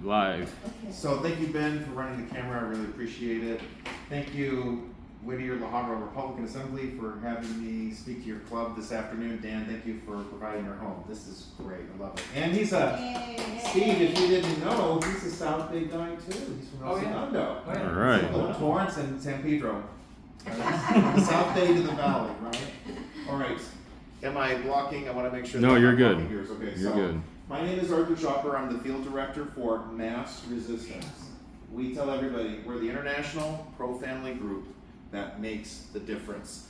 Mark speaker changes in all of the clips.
Speaker 1: Live.
Speaker 2: So thank you, Ben, for running the camera. I really appreciate it. Thank you, Whittier-La Habra Republican Assembly, for having me speak to your club this afternoon. Dan, thank you for providing your home. This is great. I love it. And he's Steve, if you didn't know, he's a South Bay guy too. He's from El Segundo.
Speaker 1: All right.
Speaker 2: So, Torrance and San Pedro. From the South Bay to the Valley, right? All right. Am I blocking? I want to make sure.
Speaker 1: No,
Speaker 2: that
Speaker 1: you're
Speaker 2: I'm
Speaker 1: good.
Speaker 2: blocking yours. Okay,
Speaker 1: You're
Speaker 2: so
Speaker 1: good.
Speaker 2: my name is Arthur Schopper. I'm the field director for MassResistance. We tell everybody we're the international pro-family group that makes the difference.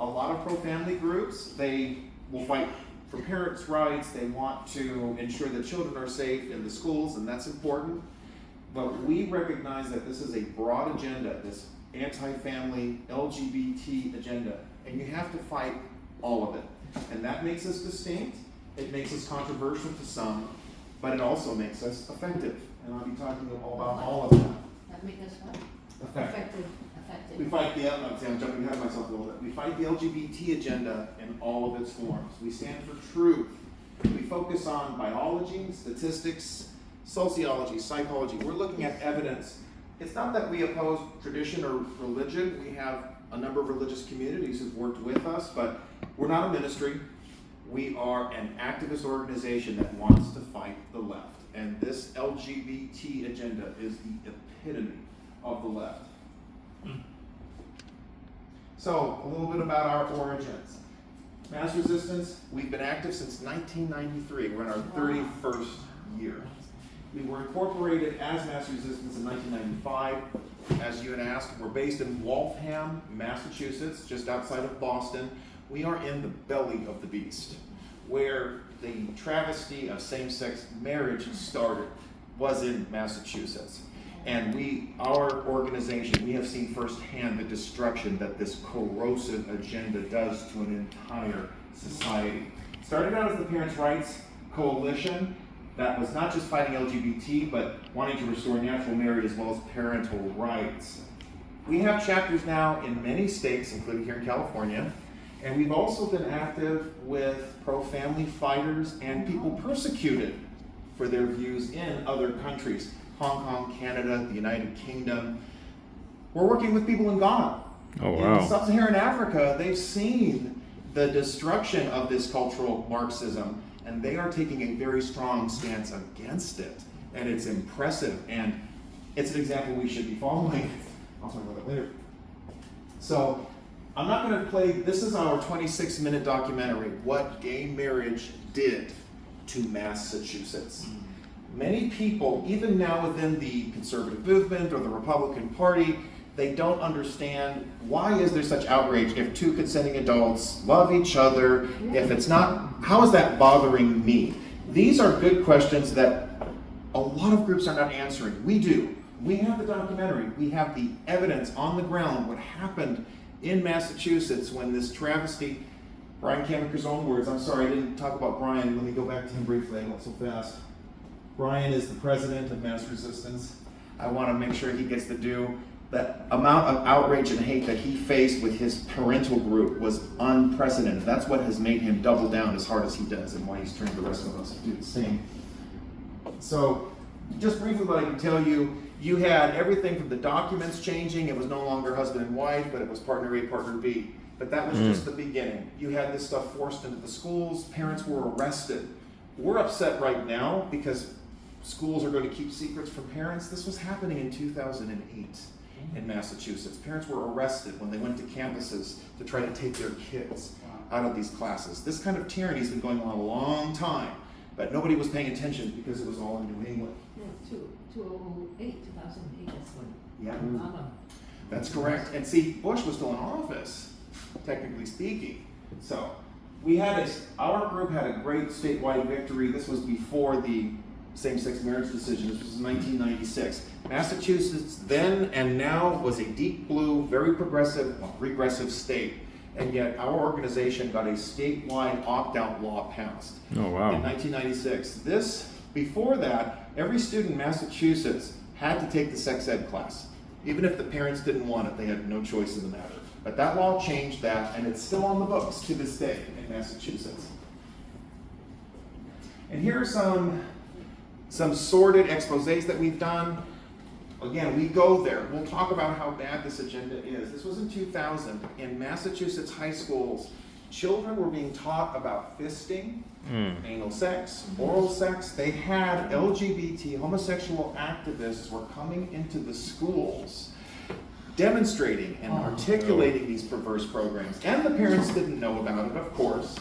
Speaker 2: A lot of pro-family groups, they will fight for parents' rights. They want to ensure that children are safe in the schools, and that's important. But we recognize that this is a broad agenda, this anti-family LGBT agenda, and you have to fight all of it. And that makes us distinct. It makes us controversial to some, but it also makes us effective. And I'll be talking about all of that.
Speaker 3: That makes us what?
Speaker 2: Effective.
Speaker 3: Effective.
Speaker 2: We fight I'm jumping ahead of myself a little bit. We fight the LGBT agenda in all of its forms. We stand for truth. We focus on biology, statistics, sociology, psychology. We're looking at evidence. It's not that we oppose tradition or religion. We have a number of religious communities who've worked with us, but we're not a ministry. We are an activist organization that wants to fight the left. And this LGBT agenda is the epitome of the left. So, a little bit about our origins. MassResistance, we've been active since 1993. We're in our 31st year. We were incorporated as MassResistance in 1995. As you had asked, we're based in Waltham, Massachusetts, just outside of Boston. We are in the belly of the beast, where the travesty of same-sex marriage started, was in Massachusetts. And our organization, we have seen firsthand the destruction that this corrosive agenda does to an entire society. Started out as the Parents' Rights Coalition, that was not just fighting LGBT, but wanting to restore natural marriage as well as parental rights. We have chapters now in many states, including here in California, and we've also been active with pro-family fighters and people persecuted for their views in other countries. Hong Kong, Canada, the United Kingdom. We're working with people in Ghana.
Speaker 1: Oh, wow.
Speaker 2: In sub-Saharan Africa, they've seen the destruction of this cultural Marxism, and they are taking a very strong stance against it. And it's impressive, and it's an example we should be following. I'll talk about that later. So, I'm not going to play, this is our 26-minute documentary, What Gay Marriage Did to Massachusetts. Many people, even now within the conservative movement or the Republican Party, they don't understand why is there such outrage if two consenting adults love each other, if it's not, how is that bothering me? These are good questions that a lot of groups are not answering. We do. We have the documentary. We have the evidence on the ground, what happened in Massachusetts when this travesty, Brian Kamaker's own words, I'm sorry I didn't talk about Brian, let me go back to him briefly, I went so fast. Brian is the president of MassResistance. I want to make sure he gets the due. That amount of outrage and hate that he faced with his parental group was unprecedented. That's what has made him double down as hard as he does and why he's trained the rest of us to do the same. So, just briefly what I can tell you, you had everything from the documents changing. It was no longer husband and wife, but it was partner A, partner B. But that was just the beginning. You had this stuff forced into the schools. Parents were arrested. We're upset right now because schools are going to keep secrets from parents. This was happening in 2008 in Massachusetts. Parents were arrested when they went to campuses to try to take their kids out of these classes. This kind of tyranny has been going on a long time, but nobody was paying attention because it was all in New England.
Speaker 3: Yeah, 2008, that's when.
Speaker 2: Yeah, that's correct. And see, Bush was still in office, technically speaking. So our group had a great statewide victory. This was before the same-sex marriage decision. This was in 1996. Massachusetts then and now was a deep blue, very progressive, regressive state. And yet our organization got a statewide opt-out law passed
Speaker 1: Oh, wow.
Speaker 2: in 1996. Before that, every student in Massachusetts had to take the sex ed class. Even if the parents didn't want it, they had no choice in the matter. But that law changed that, and it's still on the books to this day in Massachusetts. And here are some some sordid exposés that we've done. Again, we go there. We'll talk about how bad this agenda is. This was in 2000. In Massachusetts high schools, children were being taught about fisting, anal sex, oral sex. They had LGBT, homosexual activists were coming into the schools demonstrating and articulating these perverse programs. And the parents didn't know about it, of course.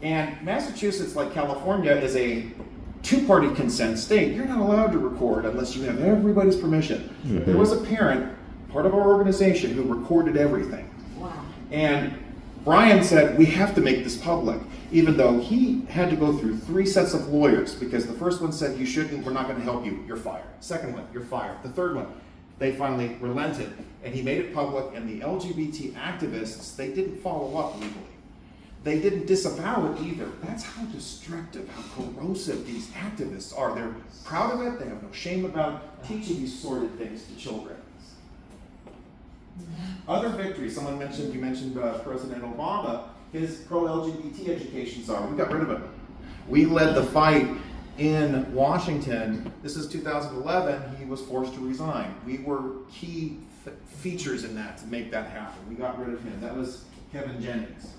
Speaker 2: And Massachusetts, like California, is a two-party consent state. You're not allowed to record unless you have everybody's permission. There was a parent, part of our organization, who recorded everything.
Speaker 1: Wow.
Speaker 2: And Brian said, we have to make this public, even though he had to go through 3 sets of lawyers, because the first one said, you shouldn't, we're not going to help you, you're fired. Second one, you're fired. The third one, they finally relented, and he made it public, and the LGBT activists, they didn't follow up legally. They didn't disavow it either. That's how destructive, how corrosive these activists are. They're proud of it. They have no shame about teaching these sordid things to children. Other victories. You mentioned President Obama. His pro-LGBT education czar. We got rid of him. We led the fight in Washington. This is 2011. He was forced to resign. We were key features in that to make that happen. We got rid of him. That was Kevin Jennings.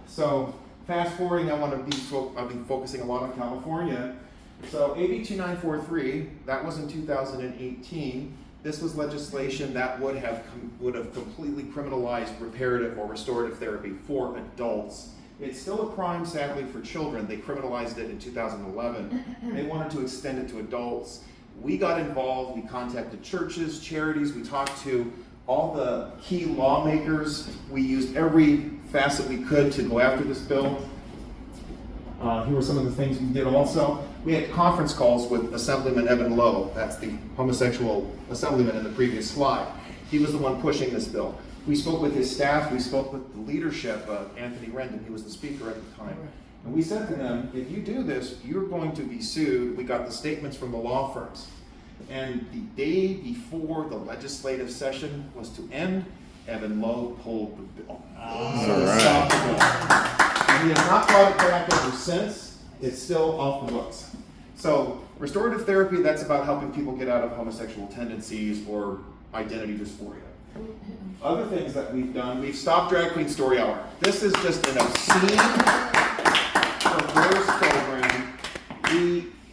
Speaker 2: So fast forwarding, I've been focusing a lot on California. So AB 2943, that was in 2018. This was legislation that would have completely criminalized reparative or restorative therapy for adults. It's still a crime, sadly, for children. They criminalized it in 2011. They wanted to extend it to adults. We got involved. We contacted churches, charities. We talked to all the key lawmakers. We used every facet we could to go after this bill. Here were some of the things we did also. We had conference calls with Assemblyman Evan Lowe. That's the homosexual assemblyman in the previous slide. He was the one pushing this bill. We spoke with his staff. We spoke with the leadership, Anthony Rendon. He was the speaker at the time. And we said to them, if you do this, you're going to be sued. We got the statements from the law firms. And the day before the legislative session was to end, Evan Lowe pulled the bill. Stopped the bill. And he has not brought it back ever since. It's still off the books. So restorative therapy, that's about helping people get out of homosexual tendencies or identity dysphoria. Other things that we've done, we've stopped Drag Queen Story Hour. This is just an obscene, perverse program.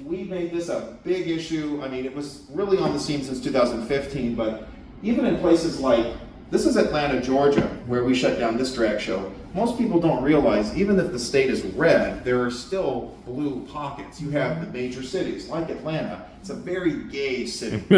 Speaker 2: We made this a big issue. I mean, it was really on the scene since 2015, but even in places like, this is Atlanta, Georgia, where we shut down this drag show. Most people don't realize, even if the state is red, there are still blue pockets. You have the major cities, like Atlanta. It's a very gay city. To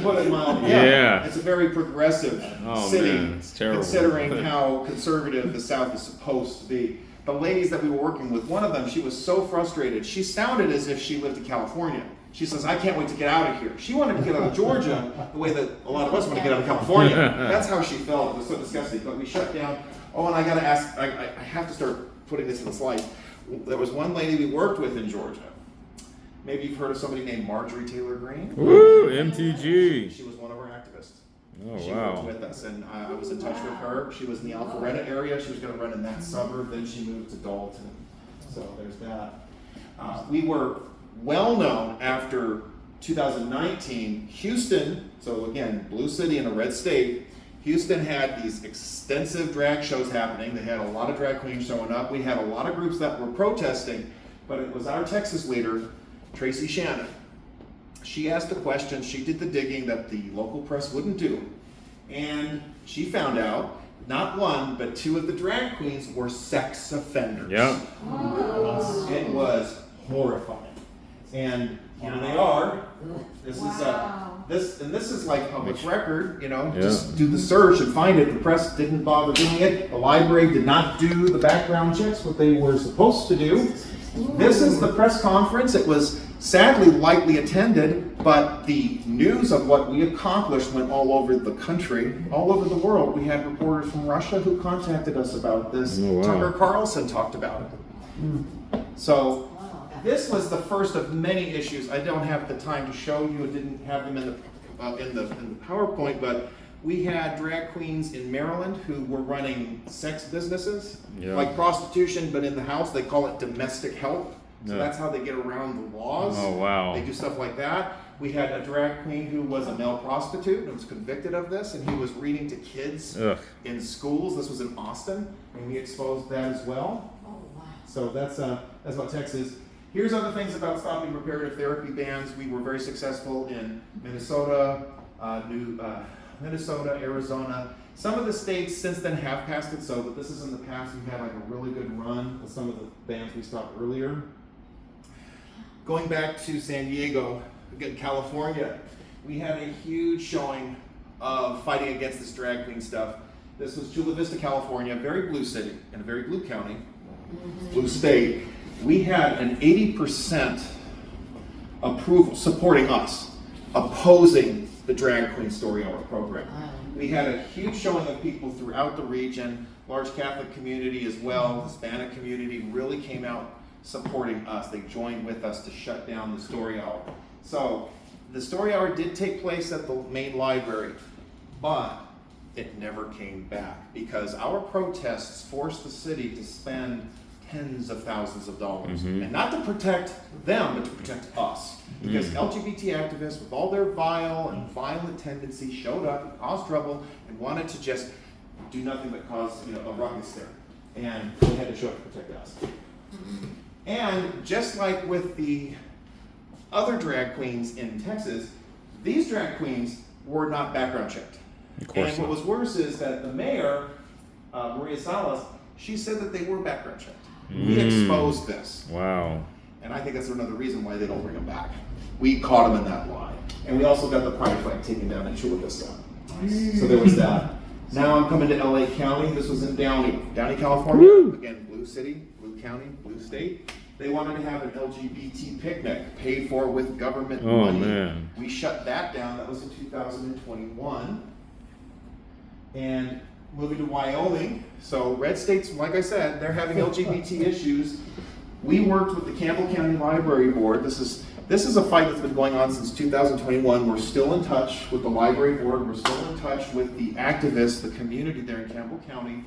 Speaker 2: put it mildly, yeah. It's a very progressive city,
Speaker 3: man, it's terrible.
Speaker 2: Considering how conservative the South is supposed to be. The ladies that we were working with, one of them, she was so frustrated. She sounded as if she lived in California. She says, I can't wait to get out of here. She wanted to get out of Georgia the way that a lot of us want to get out of California. That's how she felt. It was so disgusting. But we shut down. Oh, and I got to ask, I have to start putting this in the slides. There was one lady we worked with in Georgia. Maybe you've heard of somebody named Marjorie Taylor Greene.
Speaker 3: Woo, MTG.
Speaker 2: She was one of our activists.
Speaker 3: Oh,
Speaker 2: she
Speaker 3: wow.
Speaker 2: worked with us, and I was in touch with her. She was in the Alpharetta area. She was going to run in that suburb. Then she moved to Dalton. So there's that. We were well known after 2019. Houston, so again, blue city in a red state. Houston had these extensive drag shows happening. They had a lot of drag queens showing up. We had a lot of groups that were protesting, but it was our Texas leader, Tracy Shannon. She asked the questions, she did the digging that the local press wouldn't do. And she found out not one, but 2 of the drag queens were sex offenders.
Speaker 3: Yeah.
Speaker 2: It was horrifying. And here they are. This is like public record, you know, just do the search and find it. The press didn't bother doing it. The library did not do the background checks, what they were supposed to do. This is the press conference. It was sadly lightly attended, but the news of what we accomplished went all over the country, all over the world. We had reporters from Russia who contacted us about this.
Speaker 3: Oh, wow.
Speaker 2: Tucker Carlson talked about it. So this was the first of many issues. I don't have the time to show you. I didn't have them in the PowerPoint, but we had drag queens in Maryland who were running sex businesses, like prostitution, but in the house. They call it domestic help. So
Speaker 3: Yeah.
Speaker 2: that's how they get around the laws.
Speaker 3: Oh, wow.
Speaker 2: They do stuff like that. We had a drag queen who was a male prostitute and was convicted of this, and he was reading to kids
Speaker 3: Ugh.
Speaker 2: in schools. This was in Austin, and we exposed that as well.
Speaker 1: Oh, wow.
Speaker 2: So that's about Texas. Here's other things about stopping reparative therapy bans. We were very successful in Minnesota, Minnesota, Arizona. Some of the states since then have passed it, but this is in the past. We've had like a really good run with some of the bans we stopped earlier. Going back to San Diego, again, California, we had a huge showing of fighting against this drag queen stuff. This was Chula Vista, California, a very blue city and a very blue county, blue state. We had an 80% approval supporting us, opposing the Drag Queen Story Hour program. We had a huge showing of people throughout the region, large Catholic community as well, Hispanic community really came out supporting us. They joined with us to shut down the Story Hour. So the Story Hour did take place at the main library, but it never came back because our protests forced the city to spend tens of thousands of dollars, and not to protect them, but to protect us. Because LGBT activists, with all their vile and violent tendencies, showed up and caused trouble and wanted to just do nothing but cause a ruckus there. And they had to show up to protect us. And just like with the other drag queens in Texas, these drag queens were not background checked.
Speaker 3: Of course
Speaker 2: And what
Speaker 3: not.
Speaker 2: was worse is that the mayor, Maria Salas, she said that they were background checked. We exposed this.
Speaker 3: Wow.
Speaker 2: And I think that's another reason why they don't bring them back. We caught them in that lie. And we also got the pride flag taken down in Chula Vista. So there was that. Now I'm coming to LA County. This was in Downey, California.
Speaker 3: Woo!
Speaker 2: Again, blue city, blue county, blue state. They wanted to have an LGBT picnic paid for with government
Speaker 3: Oh,
Speaker 2: money.
Speaker 3: man.
Speaker 2: We shut that down. That was in 2021. And moving to Wyoming. So red states, like I said, they're having LGBT issues. We worked with the Campbell County Library Board. This is a fight that's been going on since 2021. We're still in touch with the library board. We're still in touch with the activists, the community there in Campbell County.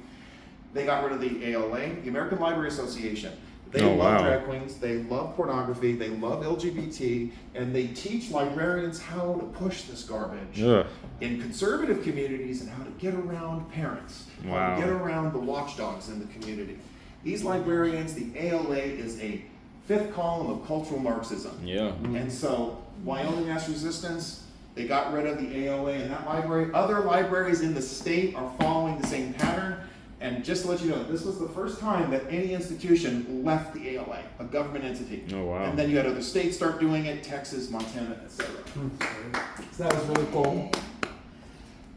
Speaker 2: They got rid of the ALA, the American Library Association. They
Speaker 3: Oh,
Speaker 2: love
Speaker 3: wow.
Speaker 2: drag queens, they love pornography, they love LGBT, and they teach librarians how to push this garbage
Speaker 3: Ugh.
Speaker 2: in conservative communities and how to get around parents, how
Speaker 3: Wow.
Speaker 2: to get around the watchdogs in the community. These librarians, the ALA is a fifth column of cultural Marxism.
Speaker 3: Yeah.
Speaker 2: And so Wyoming MassResistance, they got rid of the ALA in that library. Other libraries in the state are following the same pattern. And just to let you know, this was the first time that any institution left the ALA, a government entity.
Speaker 3: Oh, wow.
Speaker 2: And then you had other states start doing it, Texas, Montana, etc. So that was really cool.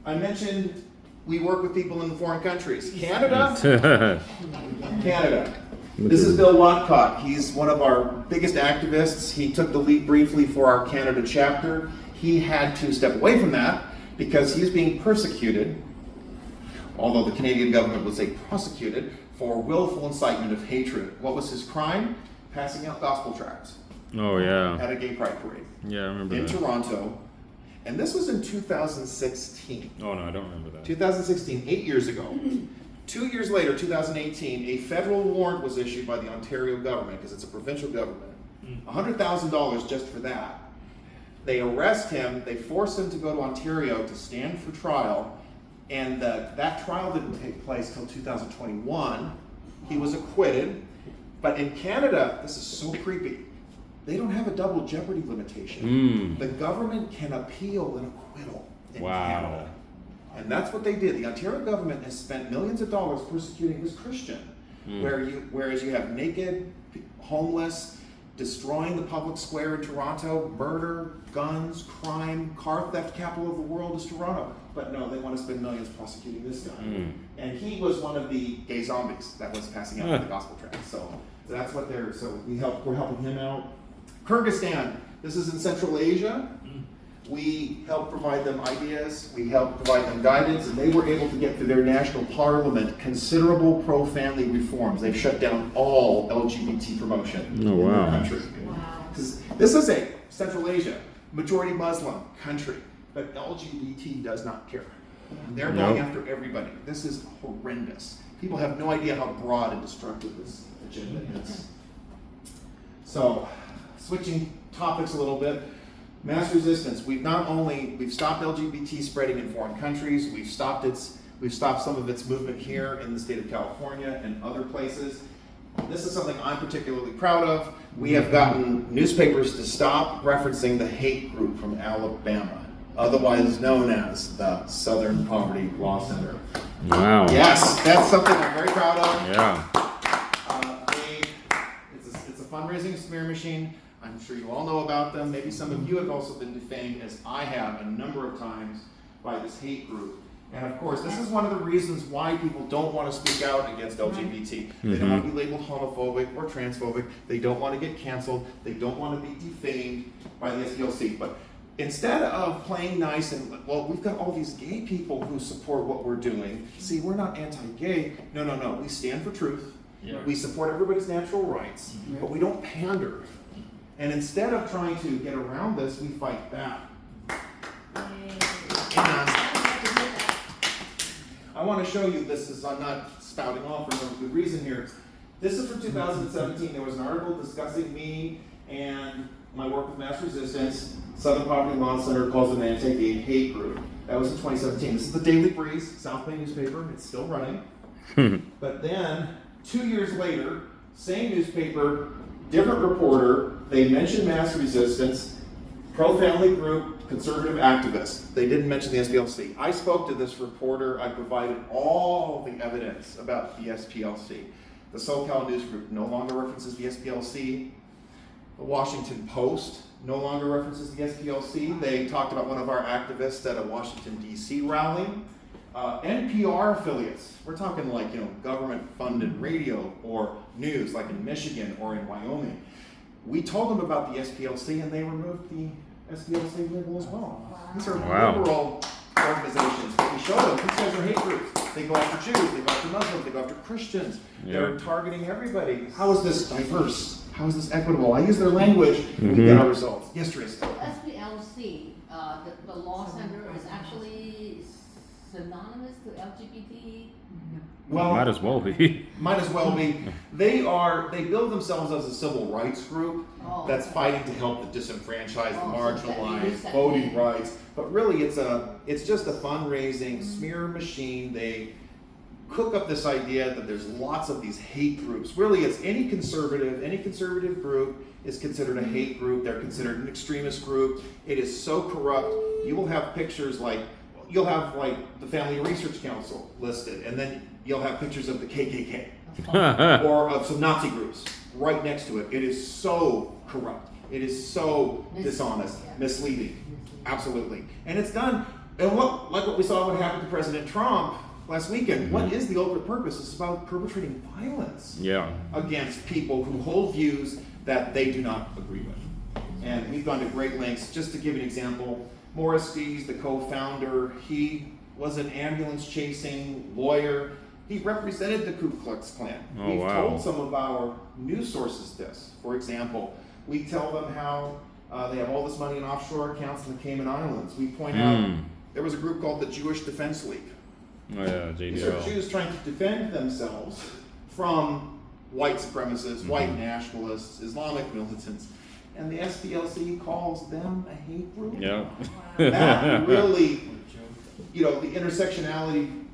Speaker 2: I mentioned we work with people in foreign countries. Canada? Canada. This is Bill Watcott. He's one of our biggest activists. He took the lead briefly for our Canada chapter. He had to step away from that because he's being persecuted, although the Canadian government would say prosecuted, for willful incitement of hatred. What was his crime? Passing out gospel tracts
Speaker 3: Oh, yeah.
Speaker 2: at a gay pride parade
Speaker 3: Yeah, I remember
Speaker 2: in
Speaker 3: that.
Speaker 2: Toronto. And this was in 2016.
Speaker 3: Oh, no, I don't remember that.
Speaker 2: 2016, 8 years ago. 2 years later, 2018, a federal warrant was issued by the Ontario government, because it's a provincial government, $100,000 just for that. They arrest him, they force him to go to Ontario to stand for trial, and that trial didn't take place till 2021. He was acquitted, but in Canada, this is so creepy. They don't have a double jeopardy limitation. The government can appeal an acquittal in Canada. And that's what they did. The Ontario government has spent millions of dollars persecuting this Christian, whereas you have naked, homeless, destroying the public square in Toronto, murder, guns, crime, car theft capital of the world is Toronto. But no, they want to spend millions prosecuting this guy. And he was one of the gay zombies that was passing out the gospel tract. So that's what we're helping him out. Kyrgyzstan, this is in Central Asia. We helped provide them ideas, we helped provide them guidance, and they were able to get through their national parliament considerable pro-family reforms. They've shut down all LGBT promotion in their country. Because this is a Central Asia, majority Muslim country, but LGBT does not care. They're going after everybody. This is horrendous. People have no idea how broad and destructive this agenda is. So, switching topics a little bit, mass resistance. We've stopped LGBT spreading in foreign countries. We've stopped some of its movement here in the state of California and other places. This is something I'm particularly proud of. We have gotten newspapers to stop referencing the hate group from Alabama, otherwise known as the Southern Poverty Law Center.
Speaker 3: Wow.
Speaker 2: Yes, that's something I'm very proud of.
Speaker 3: Yeah.
Speaker 2: It's a fundraising smear machine. I'm sure you all know about them. Maybe some of you have also been defamed, as I have a number of times, by this hate group. And of course, this is one of the reasons why people don't want to speak out against LGBT. They don't want to be labeled homophobic or transphobic. They don't want to get canceled. They don't want to be defamed by the SPLC. But instead of playing nice and, well, we've got all these gay people who support what we're doing. See, we're not anti-gay. No. We stand for truth. Yeah. We support everybody's natural rights, but we don't pander. And instead of trying to get around this, we fight back. And I want to show you this. I'm not spouting off for no good reason here. This is from 2017. There was an article discussing me and my work with Mass Resistance. Southern Poverty Law Center calls it an anti-gay hate group. That was in 2017. This is the Daily Breeze, South Bay newspaper. It's still running. But then, 2 years later, same newspaper, different reporter, they mentioned Mass Resistance, pro-family group, conservative activists. They didn't mention the SPLC. I spoke to this reporter. I provided all the evidence about the SPLC. The SoCal News Group no longer references the SPLC. The Washington Post no longer references the SPLC. They talked about one of our activists at a Washington, D.C. rally. NPR affiliates, we're talking like, government-funded radio or news, like in Michigan or in Wyoming. We told them about the SPLC and they removed the SPLC label as well. These are liberal organizations. We show them, these guys are hate groups. They go after Jews, they go after Muslims, they go after Christians. They're targeting everybody. How is this diverse? How is this equitable? I use their language, and we get our results. Yes, Teresa.
Speaker 1: SPLC, the law center is actually synonymous to LGBT?
Speaker 3: Well, might as well be.
Speaker 2: Might as well be. They build themselves as a civil rights group that's fighting to help the disenfranchised, the marginalized, voting rights. But really, it's just a fundraising smear machine. They cook up this idea that there's lots of these hate groups. Really, it's any conservative group is considered a hate group. They're considered an extremist group. It is so corrupt. You will have pictures you'll have the Family Research Council listed, and then you'll have pictures of the KKK or of some Nazi groups right next to it. It is so corrupt. It is so dishonest, misleading. Absolutely. And it's done, and what we saw what happened to President Trump last weekend. What is the ultimate purpose? It's about perpetrating violence against people who hold views that they do not agree with. And we've gone to great lengths. Just to give an example, Morris Dees, the co-founder, he was an ambulance-chasing lawyer. He represented the Ku Klux Klan. We've told some of our news sources this. For example, we tell them how they have all this money in offshore accounts in the Cayman Islands. We point out there was a group called the Jewish Defense League.
Speaker 3: Oh yeah, JDL.
Speaker 2: These are Jews trying to defend themselves from white supremacists, white nationalists, Islamic militants. And the SPLC calls them a hate group?
Speaker 3: Yeah.
Speaker 2: That really, the intersectionality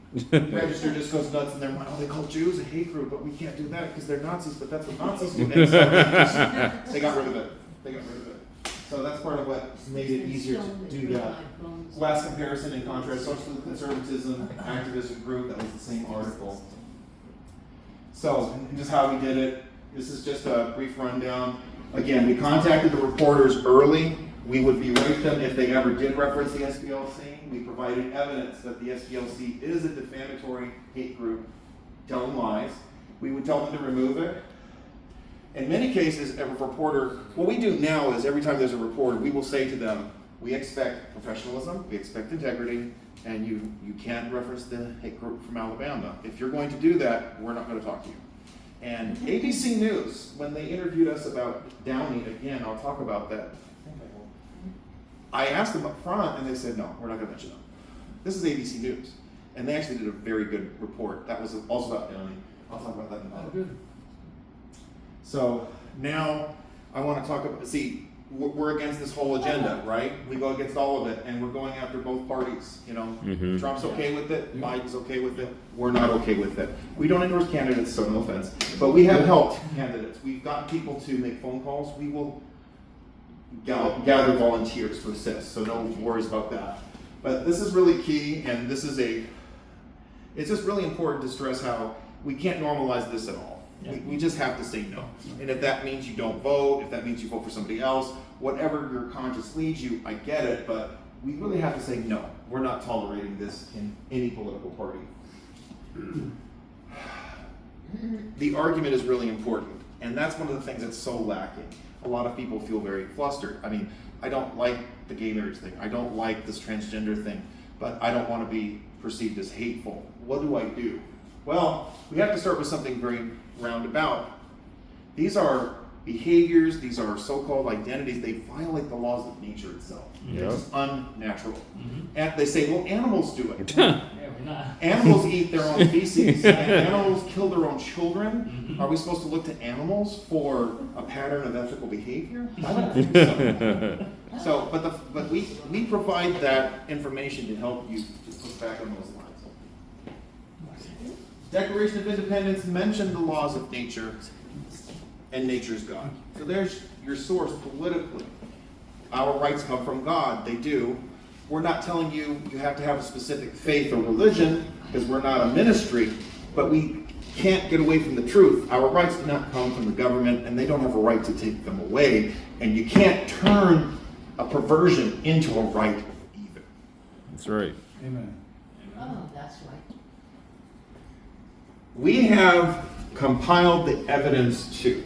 Speaker 2: register just goes nuts in their mind. Oh, they call Jews a hate group, but we can't do that because they're Nazis, but that's what Nazis do. And so they got rid of it. So that's part of what made it easier to do that. Last comparison and contrast, social conservatism, activism group, that was the same article. So, and just how we did it. This is just a brief rundown. Again, we contacted the reporters early. We would berate them if they ever did reference the SPLC. We provided evidence that the SPLC is a defamatory hate group telling lies. We would tell them to remove it. In many cases, a reporter, what we do now is every time there's a reporter, we will say to them, we expect professionalism, we expect integrity, and you can't reference the hate group from Alabama. If you're going to do that, we're not going to talk to you. And ABC News, when they interviewed us about Downey, again, I'll talk about that. I asked them up front, and they said, no, we're not going to mention them. This is ABC News. And they actually did a very good report. That was also about Downey. I'll talk about that in a minute.
Speaker 4: Oh, good.
Speaker 2: So now, I want to talk about, see, we're against this whole agenda, right? We go against all of it, and we're going after both parties, you know?
Speaker 3: Mhm.
Speaker 2: Trump's okay with it, Biden's okay with it, we're not okay with it. We don't endorse candidates, so no offense, but we have helped candidates. We've gotten people to make phone calls, we will gather volunteers to assist, so no worries about that. But this is really key, and this is it's just really important to stress how we can't normalize this at all. We just have to say no. And if that means you don't vote, if that means you vote for somebody else, whatever your conscience leads you, I get it, but we really have to say no. We're not tolerating this in any political party. The argument is really important, and that's one of the things that's so lacking. A lot of people feel very flustered. I mean, I don't like the gay marriage thing. I don't like this transgender thing, but I don't want to be perceived as hateful. What do I do? Well, we have to start with something very roundabout. These are behaviors, these are so-called identities, they violate the laws of nature itself.
Speaker 3: Yep.
Speaker 2: It's unnatural. And they say, well, animals do it.
Speaker 4: Yeah, we're not.
Speaker 2: Animals eat their own feces, and animals kill their own children. Are we supposed to look to animals for a pattern of ethical behavior? I don't think so. But we provide that information to help you to push back on those lines. Declaration of Independence mentioned the laws of nature, and nature's God. So there's your source politically. Our rights come from God, they do. We're not telling you you have to have a specific faith or religion, because we're not a ministry, but we can't get away from the truth. Our rights do not come from the government, and they don't have a right to take them away, and you can't turn a perversion into a right either.
Speaker 3: That's right.
Speaker 4: Amen.
Speaker 1: Oh, that's right.
Speaker 2: We have compiled the evidence too.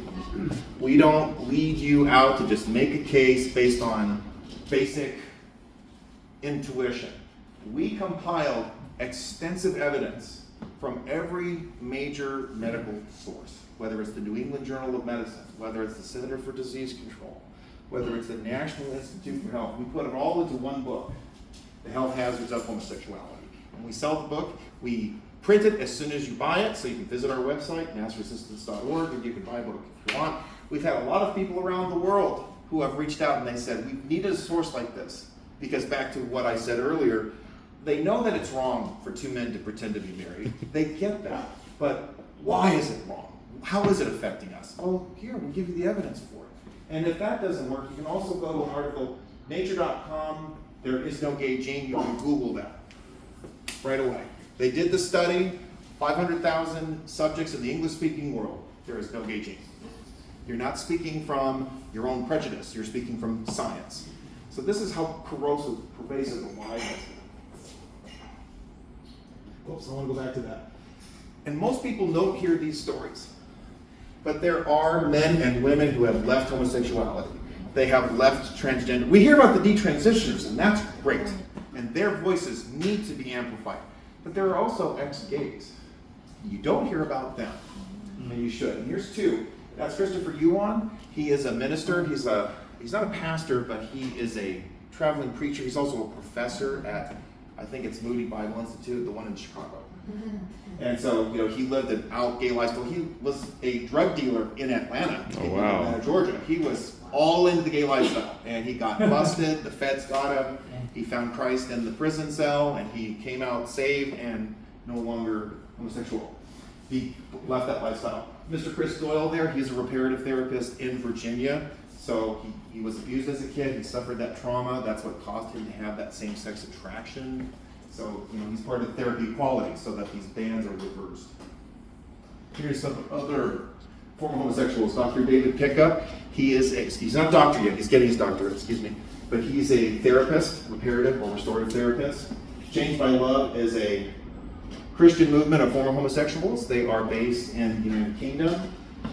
Speaker 2: We don't lead you out to just make a case based on basic intuition. We compiled extensive evidence from every major medical source, whether it's the New England Journal of Medicine, whether it's the Center for Disease Control, whether it's the National Institute for Health. We put it all into one book, The Health Hazards of Homosexuality. And we sell the book, we print it as soon as you buy it, so you can visit our website, MassResistance.org, and you can buy a book if you want. We've had a lot of people around the world who have reached out and they said, we need a source like this. Because back to what I said earlier, they know that it's wrong for two men to pretend to be married. They get that. But why is it wrong? How is it affecting us? Well, here, we give you the evidence for it. And if that doesn't work, you can also go to an article, nature.com, there is no gay gene. You can Google that right away. They did the study, 500,000 subjects in the English-speaking world. There is no gay gene. You're not speaking from your own prejudice. You're speaking from science. So this is how corrosive, pervasive, and wide this is. Oops, I want to go back to that. And most people don't hear these stories. But there are men and women who have left homosexuality. They have left transgender. We hear about the detransitioners, and that's great. And their voices need to be amplified. But there are also ex-gays. You don't hear about them, and you should. And here's two. That's Christopher Yuan. He is a minister. He's not a pastor, but he is a traveling preacher. He's also a professor at, I think it's Moody Bible Institute, the one in Chicago. And so, he lived an out gay lifestyle. He was a drug dealer in Atlanta, Atlanta, Georgia. He was all into the gay lifestyle, and he got busted. The feds got him. He found Christ in the prison cell, and he came out saved and no longer homosexual. He left that lifestyle. Mr. Chris Doyle there, he's a reparative therapist in Virginia. So he was abused as a kid. He suffered that trauma. That's what caused him to have that same-sex attraction. So, he's part of therapy equality so that these bans are reversed. Here's some other former homosexuals. Dr. David Pickup, he's not a doctor yet. He's getting his doctorate, but he's a therapist, reparative or restorative therapist. Changed by Love is a Christian movement of former homosexuals. They are based in the United Kingdom.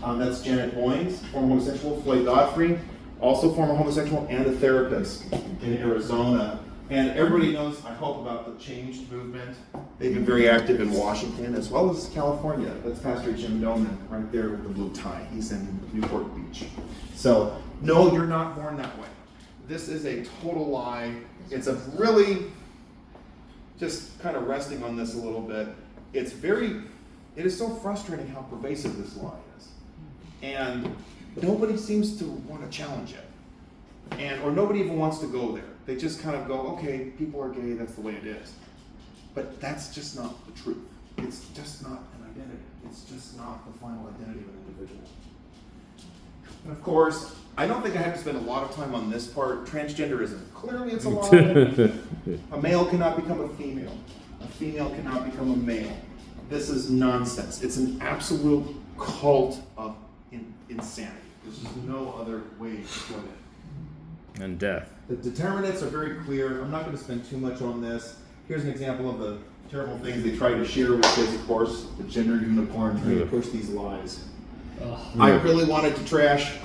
Speaker 2: That's Janet Boynes, former homosexual. Floyd Godfrey, also former homosexual and a therapist in Arizona. And everybody knows, I hope, about the Changed movement. They've been very active in Washington as well as California. That's Pastor Jim Doman right there with the blue tie. He's in Newport Beach. So, no, you're not born that way. This is a total lie. It's a really, just kind of resting on this a little bit. It is so frustrating how pervasive this lie is. And nobody seems to want to challenge it. Or nobody even wants to go there. They just kind of go, okay, people are gay, that's the way it is. But that's just not the truth. It's just not an identity. It's just not the final identity of an individual. And of course, I don't think I have to spend a lot of time on this part. Transgenderism. Clearly it's a lie. A male cannot become a female. A female cannot become a male. This is nonsense. It's an absolute cult of insanity. There's just no other way to put it.
Speaker 3: And death.
Speaker 2: The determinants are very clear. I'm not going to spend too much on this. Here's an example of the terrible things they try to share with kids, of course. The gender unicorn trying to push these lies. I really wanted to trash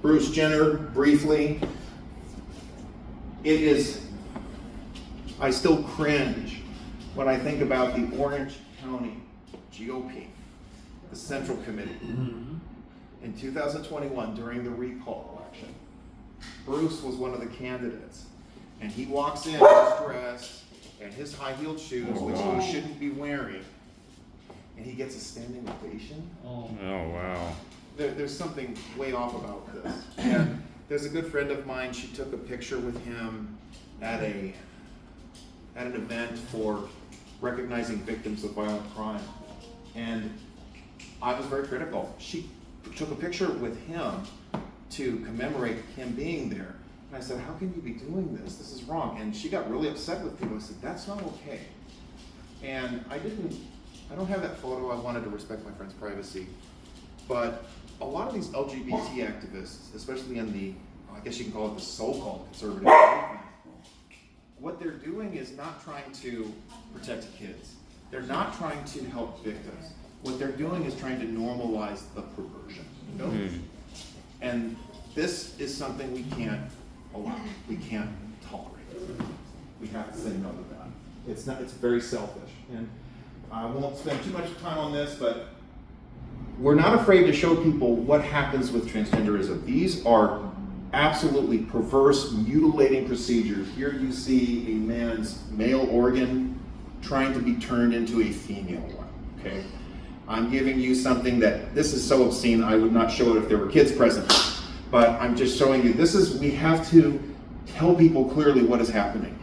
Speaker 2: Bruce Jenner briefly. I still cringe when I think about the Orange County GOP, the Central Committee. In 2021, during the recall election, Bruce was one of the candidates, and he walks in his dress and his high-heeled shoes, which he shouldn't be wearing, and he gets a standing ovation.
Speaker 3: Oh wow.
Speaker 2: There's something way off about this. And there's a good friend of mine, she took a picture with him at an event for recognizing victims of violent crime. And I was very critical. She took a picture with him to commemorate him being there. And I said, how can you be doing this? This is wrong. And she got really upset with me. I said, that's not okay. And I don't have that photo. I wanted to respect my friend's privacy. But a lot of these LGBT activists, especially in the, I guess you can call it the so-called conservative movement, what they're doing is not trying to protect kids. They're not trying to help victims. What they're doing is trying to normalize the perversion. You know? And this is something we can't allow. We can't tolerate. We have to say no to that. It's very selfish. And I won't spend too much time on this, but we're not afraid to show people what happens with transgenderism. These are absolutely perverse, mutilating procedures. Here you see a man's male organ trying to be turned into a female one, okay? I'm giving you something that, this is so obscene, I would not show it if there were kids present. But I'm just showing you, we have to tell people clearly what is happening.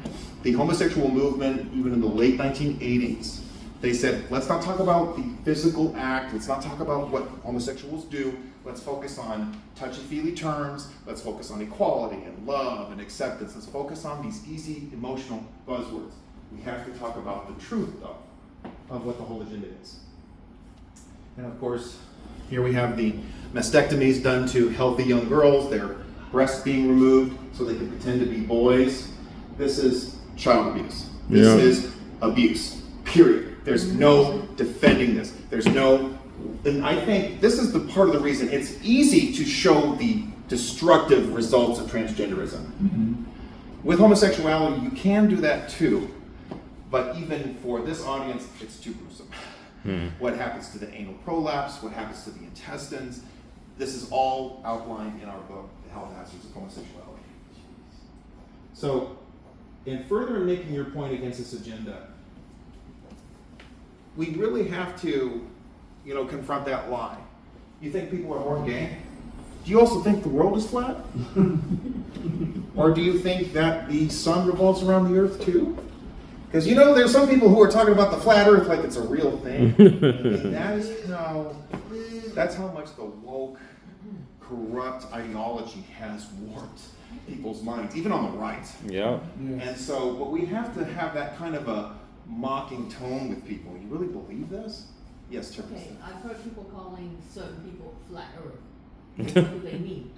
Speaker 2: The homosexual movement, even in the late 1980s, they said, let's not talk about the physical act, let's not talk about what homosexuals do, let's focus on touchy-feely terms, let's focus on equality and love and acceptance, let's focus on these easy emotional buzzwords. We have to talk about the truth, though, of what the whole agenda is. And of course, here we have the mastectomies done to healthy young girls, their breasts being removed so they can pretend to be boys. This is child abuse. This is abuse, period. There's no defending this. And I think this is the part of the reason it's easy to show the destructive results of transgenderism. With homosexuality, you can do that too, but even for this audience, it's too gruesome. What happens to the anal prolapse, what happens to the intestines, this is all outlined in our book, The Health Hazards of Homosexuality. So, in further making your point against this agenda, we really have to, confront that lie. You think people are born gay? Do you also think the world is flat? Or do you think that the sun revolves around the earth too? Because there's some people who are talking about the flat earth like it's a real thing. And that's how much the woke, corrupt ideology has warped people's minds, even on the right.
Speaker 3: Yeah.
Speaker 2: And so, but we have to have that kind of a mocking tone with people. You really believe this? Yes, Teresa.
Speaker 1: Okay, I've heard people calling certain people flat earth. What do they mean?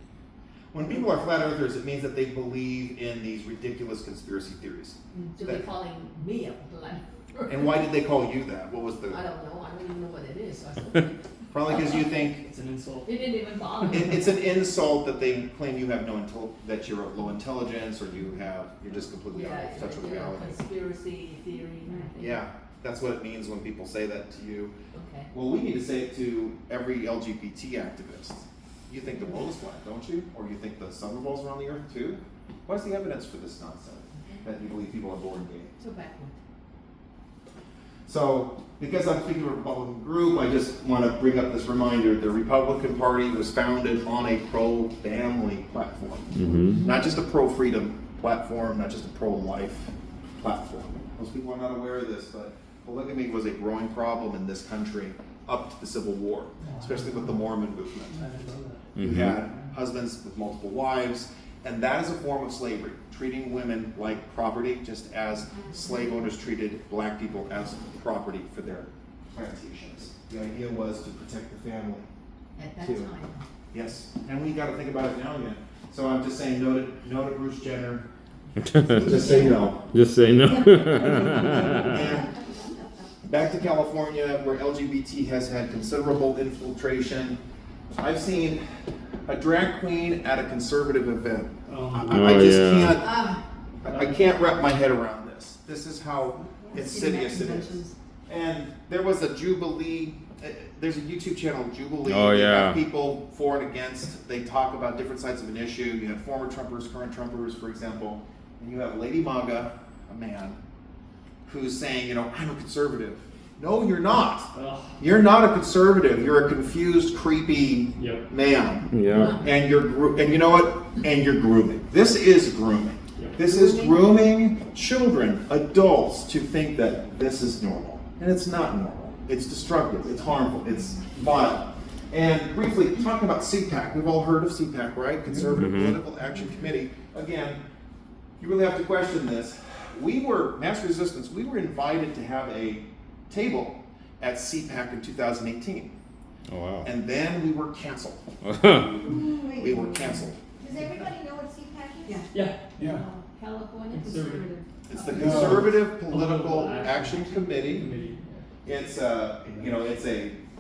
Speaker 2: When people are flat earthers, it means that they believe in these ridiculous conspiracy theories.
Speaker 1: So they're calling me a flat earth.
Speaker 2: And why did they call you that? What was the...
Speaker 1: I don't know. I don't even know what it is. So I said,
Speaker 2: Probably because you think...
Speaker 4: It's an insult.
Speaker 1: it didn't even bother me.
Speaker 2: It's an insult that they claim you have that you're of low intelligence, or you're just completely out of touch with reality.
Speaker 1: Conspiracy theory.
Speaker 2: Yeah, that's what it means when people say that to you.
Speaker 1: Okay.
Speaker 2: Well, we need to say it to every LGBT activist. You think the world is flat, don't you? Or you think the sun revolves around the earth too? What's the evidence for this nonsense? That you believe people are born gay?
Speaker 1: So backward.
Speaker 2: So, because I'm speaking to a Republican group, I just want to bring up this reminder. The Republican Party was founded on a pro-family platform.
Speaker 3: Mm-hmm.
Speaker 2: Not just a pro-freedom platform, not just a pro-life platform. Most people are not aware of this, but polygamy was a growing problem in this country up to the Civil War, especially with the Mormon movement. You had husbands with multiple wives, and that is a form of slavery, treating women like property, just as slave owners treated black people as property for their plantations. The idea was to protect the family.
Speaker 1: At that
Speaker 2: too.
Speaker 1: time.
Speaker 2: Yes, and we got to think about it now again. So I'm just saying, no to Bruce Jenner. Just say no.
Speaker 3: Just say no.
Speaker 2: And back to California, where LGBT has had considerable infiltration. I've seen a drag queen at a conservative event. I just can't. I can't wrap my head around this. This is how insidious it is. And there was a Jubilee. There's a YouTube channel, Jubilee.
Speaker 3: Oh,
Speaker 2: They
Speaker 3: yeah.
Speaker 2: have people for and against. They talk about different sides of an issue. You have former Trumpers, current Trumpers, for example. And you have Lady MAGA, a man, who's saying, I'm a conservative. No, you're not. You're not a conservative. You're a confused, creepy man.
Speaker 3: Yeah.
Speaker 2: And you know what? And you're grooming. This is grooming. This is grooming children, adults, to think that this is normal. And it's not normal. It's destructive. It's harmful. It's vile. And briefly, talking about CPAC. We've all heard of CPAC, right? Conservative Political Action Committee. Again, you really have to question this. MassResistance, we were invited to have a table at CPAC in 2018.
Speaker 3: Oh, wow.
Speaker 2: And then we were canceled. We were canceled.
Speaker 4: Does everybody know what CPAC is?
Speaker 5: Yeah.
Speaker 1: California
Speaker 5: Conservative.
Speaker 1: Conservative.
Speaker 2: It's the Conservative Political Action Committee. It's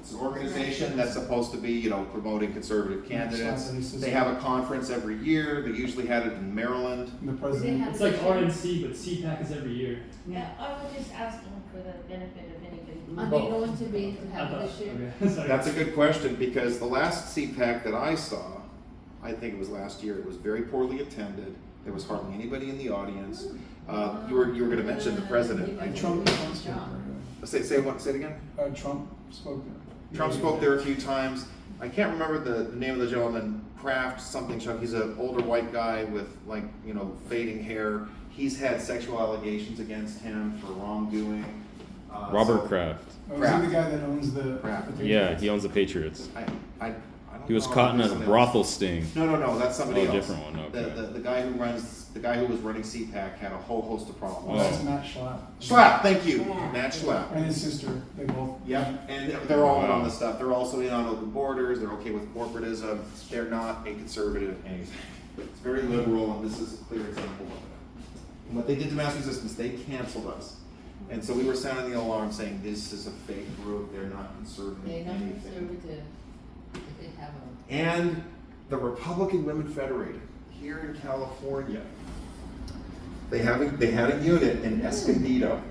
Speaker 2: it's an organization that's supposed to be, promoting conservative candidates. They have a conference every year. They usually had it in Maryland.
Speaker 5: The president.
Speaker 1: have
Speaker 5: It's like
Speaker 1: session.
Speaker 5: RNC, but CPAC is every year.
Speaker 1: Yeah.
Speaker 4: I was just asking for the benefit of anybody.
Speaker 1: Are they going to be to
Speaker 5: I
Speaker 1: have
Speaker 5: thought,
Speaker 1: this year?
Speaker 5: okay. Sorry.
Speaker 2: That's a good question, because the last CPAC that I saw, I think it was last year, it was very poorly attended. There was hardly anybody in the audience. You were going to mention the president.
Speaker 5: Trump spoke there.
Speaker 2: Say it again.
Speaker 5: Trump spoke there.
Speaker 2: Trump spoke there a few times. I can't remember the name of the gentleman, Kraft something. He's an older white guy with fading hair. He's had sexual allegations against him for wrongdoing.
Speaker 3: Robert Kraft.
Speaker 5: Oh, is he the guy that owns the?
Speaker 2: Kraft.
Speaker 5: the
Speaker 3: Yeah, he owns the Patriots.
Speaker 2: I don't
Speaker 3: He was
Speaker 2: know
Speaker 3: caught in
Speaker 2: if
Speaker 3: a
Speaker 2: it's
Speaker 3: brothel sting.
Speaker 2: No, that's somebody
Speaker 3: Oh,
Speaker 2: else.
Speaker 3: different one, okay.
Speaker 2: The guy who was running CPAC had a whole host of
Speaker 5: Oh,
Speaker 2: problems.
Speaker 5: that's Matt Schlapp.
Speaker 2: Schlapp, thank you, Matt Schlapp.
Speaker 5: And his sister. They both.
Speaker 2: Yep, and they're all in on this stuff. They're also in on open borders. They're okay with corporatism. They're not a conservative anything. It's very liberal, and this is a clear example of it. And what they did to MassResistance, they canceled us. And so we were sounding the alarm saying, this is a fake group. They're not conservative
Speaker 1: They're not
Speaker 2: anything.
Speaker 1: conservative. They have a.
Speaker 2: And the Republican Women Federated here in California, they had a unit in Escondido.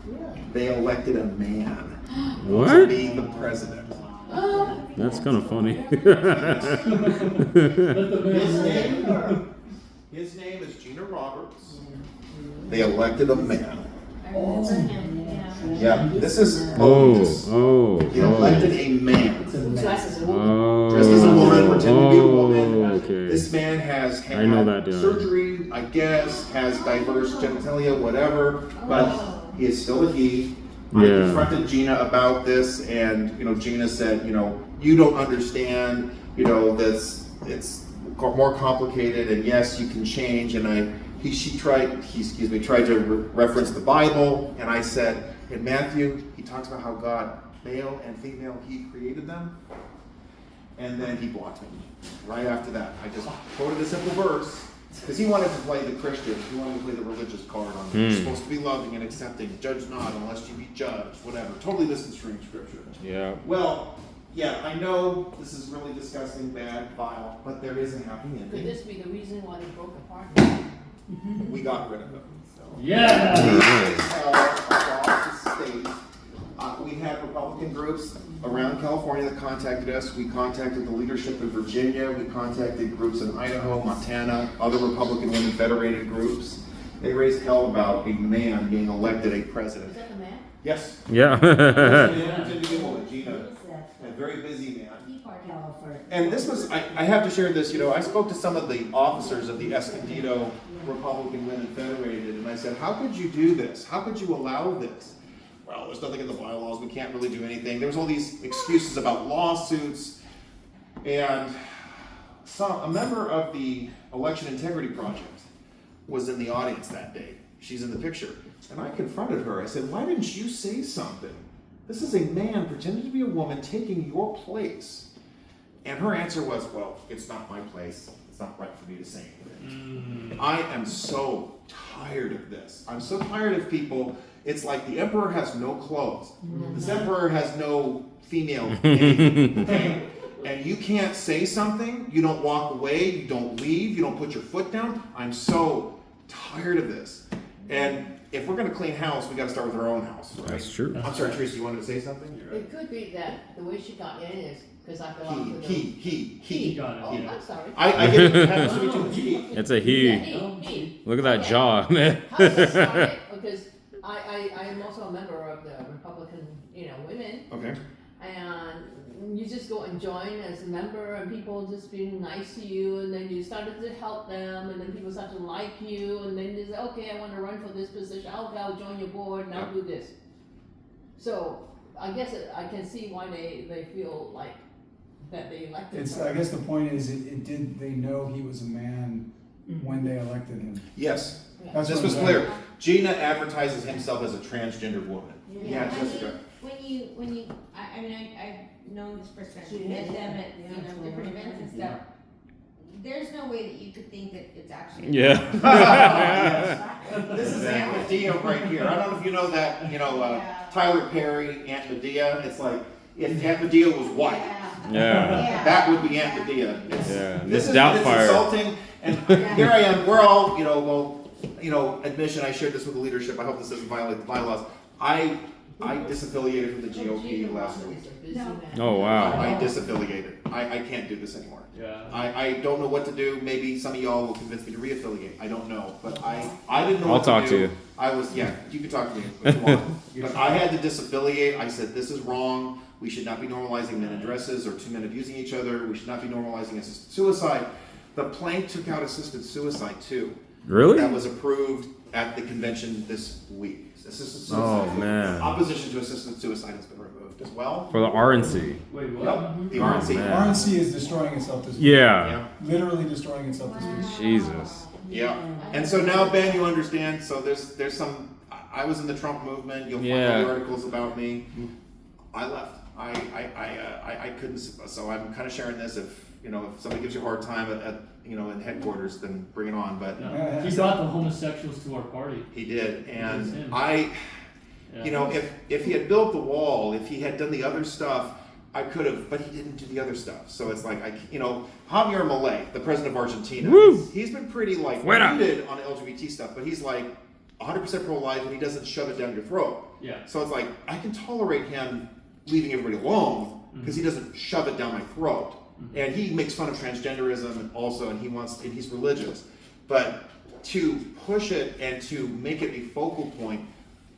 Speaker 1: Really?
Speaker 2: They elected a man to
Speaker 3: What?
Speaker 2: be the president.
Speaker 3: That's kind of funny.
Speaker 2: His name is Gina Roberts. They elected a man.
Speaker 1: I remember him,
Speaker 2: Yeah, this is
Speaker 3: Oh.
Speaker 2: He elected a man.
Speaker 1: Dressed as a woman.
Speaker 3: Oh.
Speaker 2: Dressed as a woman, pretending to be a woman.
Speaker 3: Okay.
Speaker 2: This man has had
Speaker 3: I know that guy.
Speaker 2: surgery, I guess, has diverse genitalia, whatever, but he is still a he. I
Speaker 3: Yeah.
Speaker 2: confronted Gina about this, and Gina said, you don't understand, this, it's more complicated, and yes, you can change. And she tried to reference the Bible, and I said, in Matthew, he talks about how God, male and female, he created them. And then he blocked me. Right after that, I just quoted a simple verse, because he wanted to play the Christian, he wanted to play the religious card on it. You're supposed to be loving and accepting, judge not unless you be judged, whatever. Totally misconstruing scripture.
Speaker 3: Yeah.
Speaker 2: Well, yeah, I know this is really disgusting, bad, vile, but there is a happy
Speaker 1: Could
Speaker 2: ending.
Speaker 1: this be the reason why they broke apart?
Speaker 2: We got rid of them.
Speaker 5: Yeah.
Speaker 2: Across the state. We had Republican groups around California that contacted us. We contacted the leadership in Virginia. We contacted groups in Idaho, Montana, other Republican Women Federated groups. They raised hell about a man being elected a
Speaker 1: Is
Speaker 2: president.
Speaker 1: that the man?
Speaker 2: Yes.
Speaker 3: Yeah.
Speaker 2: Gina, a very busy man.
Speaker 4: California.
Speaker 2: And this was, I have to share this, I spoke to some of the officers of the Escondido Republican Women Federated, and I said, how could you do this? How could you allow this? Well, there's nothing in the bylaws, we can't really do anything. There was all these excuses about lawsuits, and a member of the Election Integrity Project was in the audience that day. She's in the picture. And I confronted her. I said, why didn't you say something? This is a man pretending to be a woman taking your place. And her answer was, well, it's not my place. It's not right for me to say anything. I am so tired of this. I'm so tired of people. It's like the emperor has no clothes. This emperor has no female anything. Okay? And you can't say something. You don't walk away. You don't leave. You don't put your foot down. I'm so tired of this. And if we're going to clean house, we got to start with our own house. Right?
Speaker 3: That's true.
Speaker 2: I'm sorry, Teresa, you wanted to say something?
Speaker 1: It could be that the way she got in is because I belong to the...
Speaker 2: He.
Speaker 5: got it,
Speaker 1: Oh,
Speaker 5: yeah.
Speaker 1: I'm sorry.
Speaker 2: I get it. Happens to me too. He.
Speaker 3: It's a
Speaker 1: Yeah,
Speaker 3: he.
Speaker 1: he.
Speaker 3: Look at that
Speaker 1: Okay.
Speaker 3: jaw, man.
Speaker 1: How did it start? Because I am also a member of the Republican, women,
Speaker 2: Okay.
Speaker 1: and you just go and join as a member, and people just being nice to you, and then you started to help them, and then people start to like you, and then they say, okay, I want to run for this position. Okay, I'll join your board, and I'll do this. So I guess I can see why they feel like that they elected her.
Speaker 5: I guess the point is, they know he was a man when they elected him.
Speaker 2: Yes.
Speaker 5: That's
Speaker 2: This
Speaker 5: what
Speaker 2: was
Speaker 5: I'm
Speaker 2: clear.
Speaker 5: saying.
Speaker 2: Gina advertises himself as a transgender woman. Yeah, Jessica.
Speaker 4: When you, I mean, I've known this person,
Speaker 1: She
Speaker 4: I've met
Speaker 1: is,
Speaker 4: them at,
Speaker 1: yeah.
Speaker 4: different events and stuff. There's no way that you could think that it's actually.
Speaker 3: Yeah.
Speaker 2: This is Aunt Medea right here. I don't know if you know that, Tyler Perry, Aunt Medea. It's like, if Aunt Medea was white,
Speaker 3: Yeah.
Speaker 2: that would be Aunt Medea. It's,
Speaker 3: Yeah.
Speaker 2: This
Speaker 3: Miss
Speaker 2: is
Speaker 3: Doubtfire.
Speaker 2: insulting. And here I am, we're all, admission, I shared this with the leadership. I hope this doesn't violate the bylaws. I disaffiliated from the GOP last week.
Speaker 3: Oh wow.
Speaker 2: I disaffiliated. I can't do this anymore.
Speaker 5: Yeah.
Speaker 2: I don't know what to do. Maybe some of y'all will convince me to reaffiliate. I don't know. But I didn't know
Speaker 3: I'll
Speaker 2: what
Speaker 3: talk
Speaker 2: to
Speaker 3: to
Speaker 2: do.
Speaker 3: you.
Speaker 2: I was, you can talk to me if you want. But I had to disaffiliate. I said, this is wrong. We should not be normalizing men in dresses or two men abusing each other. We should not be normalizing assisted suicide. The plank took out assisted suicide too.
Speaker 3: Really?
Speaker 2: That was approved at the convention this week. Assisted suicide.
Speaker 3: Oh, man.
Speaker 2: Opposition to assisted suicide has been removed as well.
Speaker 3: For the RNC.
Speaker 5: Wait, what?
Speaker 2: Yep. The RNC.
Speaker 3: man.
Speaker 5: RNC is destroying itself this week.
Speaker 3: Yeah.
Speaker 2: Yeah.
Speaker 5: Literally destroying itself this week.
Speaker 3: Jesus.
Speaker 2: Yeah. And so now, Ben, you understand. So there's some. I was in the Trump movement. You'll find all the articles about me. I left. I couldn't. So I'm kind of sharing this. If somebody gives you a hard time at in headquarters, then bring it on. But
Speaker 5: Yeah.
Speaker 6: He brought the homosexuals to our party.
Speaker 2: he did,
Speaker 6: It was
Speaker 2: and
Speaker 6: him. Yeah.
Speaker 2: if he had built the wall, if he had done the other stuff, I could have, but he didn't do the other stuff. So it's like Javier Milei, the president of Argentina,
Speaker 3: Woo!
Speaker 2: he's been pretty
Speaker 3: Fuera.
Speaker 2: muted on LGBT stuff, but he's like 100% pro-life, and he doesn't shove it down your throat.
Speaker 6: Yeah.
Speaker 2: So it's like I can tolerate him leaving everybody alone because he doesn't shove it down my throat, and he makes fun of transgenderism also, and he's religious, but to push it and to make it a focal point.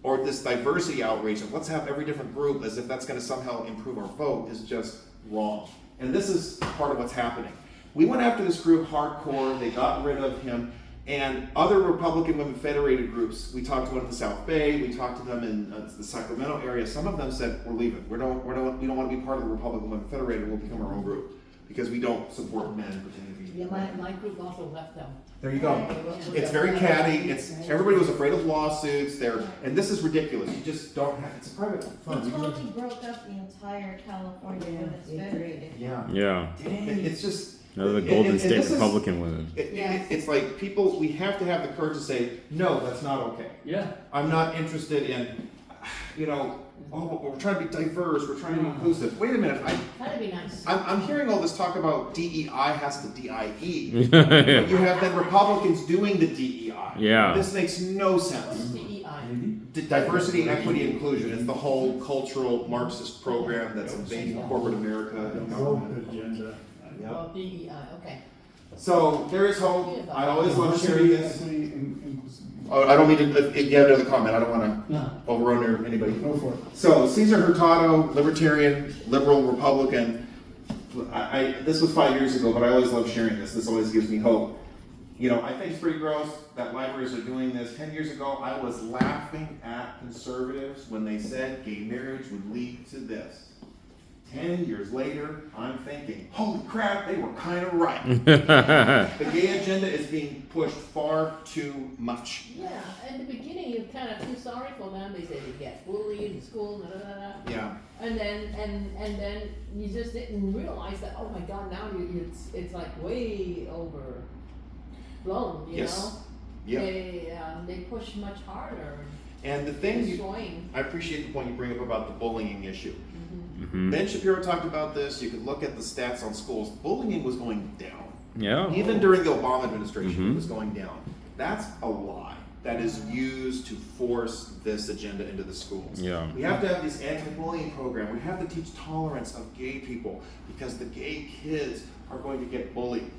Speaker 2: Or this diversity outreach of let's have every different group as if that's going to somehow improve our vote is just wrong. And this is part of what's happening. We went after this group hardcore, they got rid of him, and other Republican Women Federated groups, we talked to one in the South Bay, we talked to them in the Sacramento area, some of them said, we're leaving. We don't want to be part of the Republican Women Federated, we'll become our own group. Because we don't support men pretending to be.
Speaker 1: Yeah, my group also left them.
Speaker 2: There you go. It's very catty. Everybody was afraid of lawsuits. And this is ridiculous. You just don't have. It's a private
Speaker 4: He
Speaker 2: fund.
Speaker 4: totally broke up the entire California Women's Federated.
Speaker 2: Yeah.
Speaker 3: Yeah.
Speaker 2: It's just.
Speaker 3: Another Golden
Speaker 2: and
Speaker 3: State
Speaker 2: this is-
Speaker 3: Republican women.
Speaker 2: It's like people. We have to have the courage to say no. That's not okay.
Speaker 6: Yeah.
Speaker 2: I'm not interested in. We're trying to be diverse. We're trying to be inclusive. Wait a minute.
Speaker 1: That'd be nice.
Speaker 2: I'm hearing all this talk about DEI has to DIE. But you have then Republicans doing the DEI.
Speaker 3: Yeah.
Speaker 2: This makes no sense.
Speaker 1: DEI.
Speaker 2: Diversity, equity, inclusion is the whole cultural Marxist program that's invading corporate America and government.
Speaker 5: Agenda.
Speaker 1: Well, DEI, okay.
Speaker 2: So there is hope. I always love sharing this.
Speaker 5: Equity, inclusivity.
Speaker 2: Oh, I don't mean to, if you have another comment, I don't wanna
Speaker 6: No.
Speaker 2: overrun anybody.
Speaker 5: Go for it.
Speaker 2: So Cesar Hurtado, libertarian, liberal, Republican. This was 5 years ago, but I always love sharing this. This always gives me hope. You know, I think it's pretty gross that libraries are doing this. 10 years ago, I was laughing at conservatives when they said gay marriage would lead to this. 10 years later, I'm thinking, holy crap, they were kind of right. The gay agenda is being pushed far too much.
Speaker 1: Yeah, in the beginning, you kind of feel sorry for them. They say they get bullied in school, da, da, da, da.
Speaker 2: Yeah.
Speaker 1: And then you just didn't realize that, oh my God, now it's like way overblown, you
Speaker 2: Yes.
Speaker 1: know?
Speaker 2: Yeah.
Speaker 1: They push much harder.
Speaker 2: And the thing,
Speaker 1: Destroying.
Speaker 2: I appreciate the point you bring up about the bullying issue.
Speaker 3: Mhm.
Speaker 2: Ben Shapiro talked about this. You could look at the stats on schools. Bullying was going down.
Speaker 3: Yeah.
Speaker 2: Even during the Obama administration, it
Speaker 3: Mhm.
Speaker 2: was going down. That's a lie that is used to force this agenda into the schools.
Speaker 3: Yeah.
Speaker 2: We have to have this anti-bullying program. We have to teach tolerance of gay people because the gay kids are going to get bullied.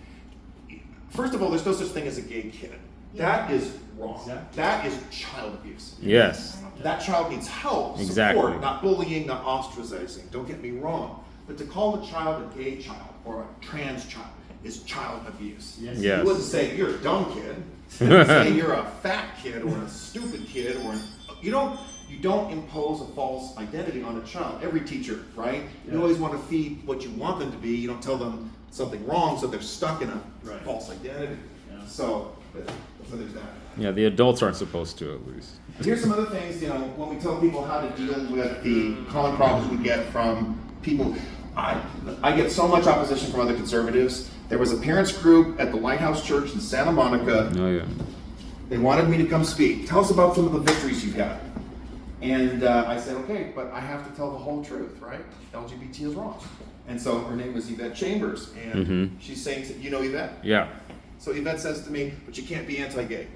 Speaker 2: First of all, there's no such thing as a gay kid. That is wrong.
Speaker 6: Exactly.
Speaker 2: That is child abuse.
Speaker 3: Yes.
Speaker 2: That child needs help,
Speaker 3: Exactly.
Speaker 2: support, not bullying, not ostracizing. Don't get me wrong. But to call a child a gay child or a trans child is child abuse.
Speaker 6: Yes.
Speaker 3: Yes.
Speaker 2: You wouldn't say you're a dumb kid. You wouldn't say you're a fat kid or a stupid kid or you don't impose a false identity on a child. Every teacher, right? You
Speaker 6: Yeah.
Speaker 2: always want to feed what you want them to be. You don't tell them something wrong, so they're stuck in a
Speaker 6: Right.
Speaker 2: false identity.
Speaker 6: Yeah.
Speaker 2: So there's that.
Speaker 3: Yeah, the adults aren't supposed to, at least.
Speaker 2: Here's some other things, when we tell people how to deal with the common problems we get from people. I get so much opposition from other conservatives. There was a parents group at the Lighthouse Church in Santa Monica.
Speaker 3: Oh, yeah.
Speaker 2: They wanted me to come speak. Tell us about some of the victories you've had. And I said, okay, but I have to tell the whole truth, right? LGBT is wrong. And so her name was Yvette Chambers. And she's saying, you know Yvette?
Speaker 3: Yeah.
Speaker 2: So Yvette says to me, but you can't be anti-gay.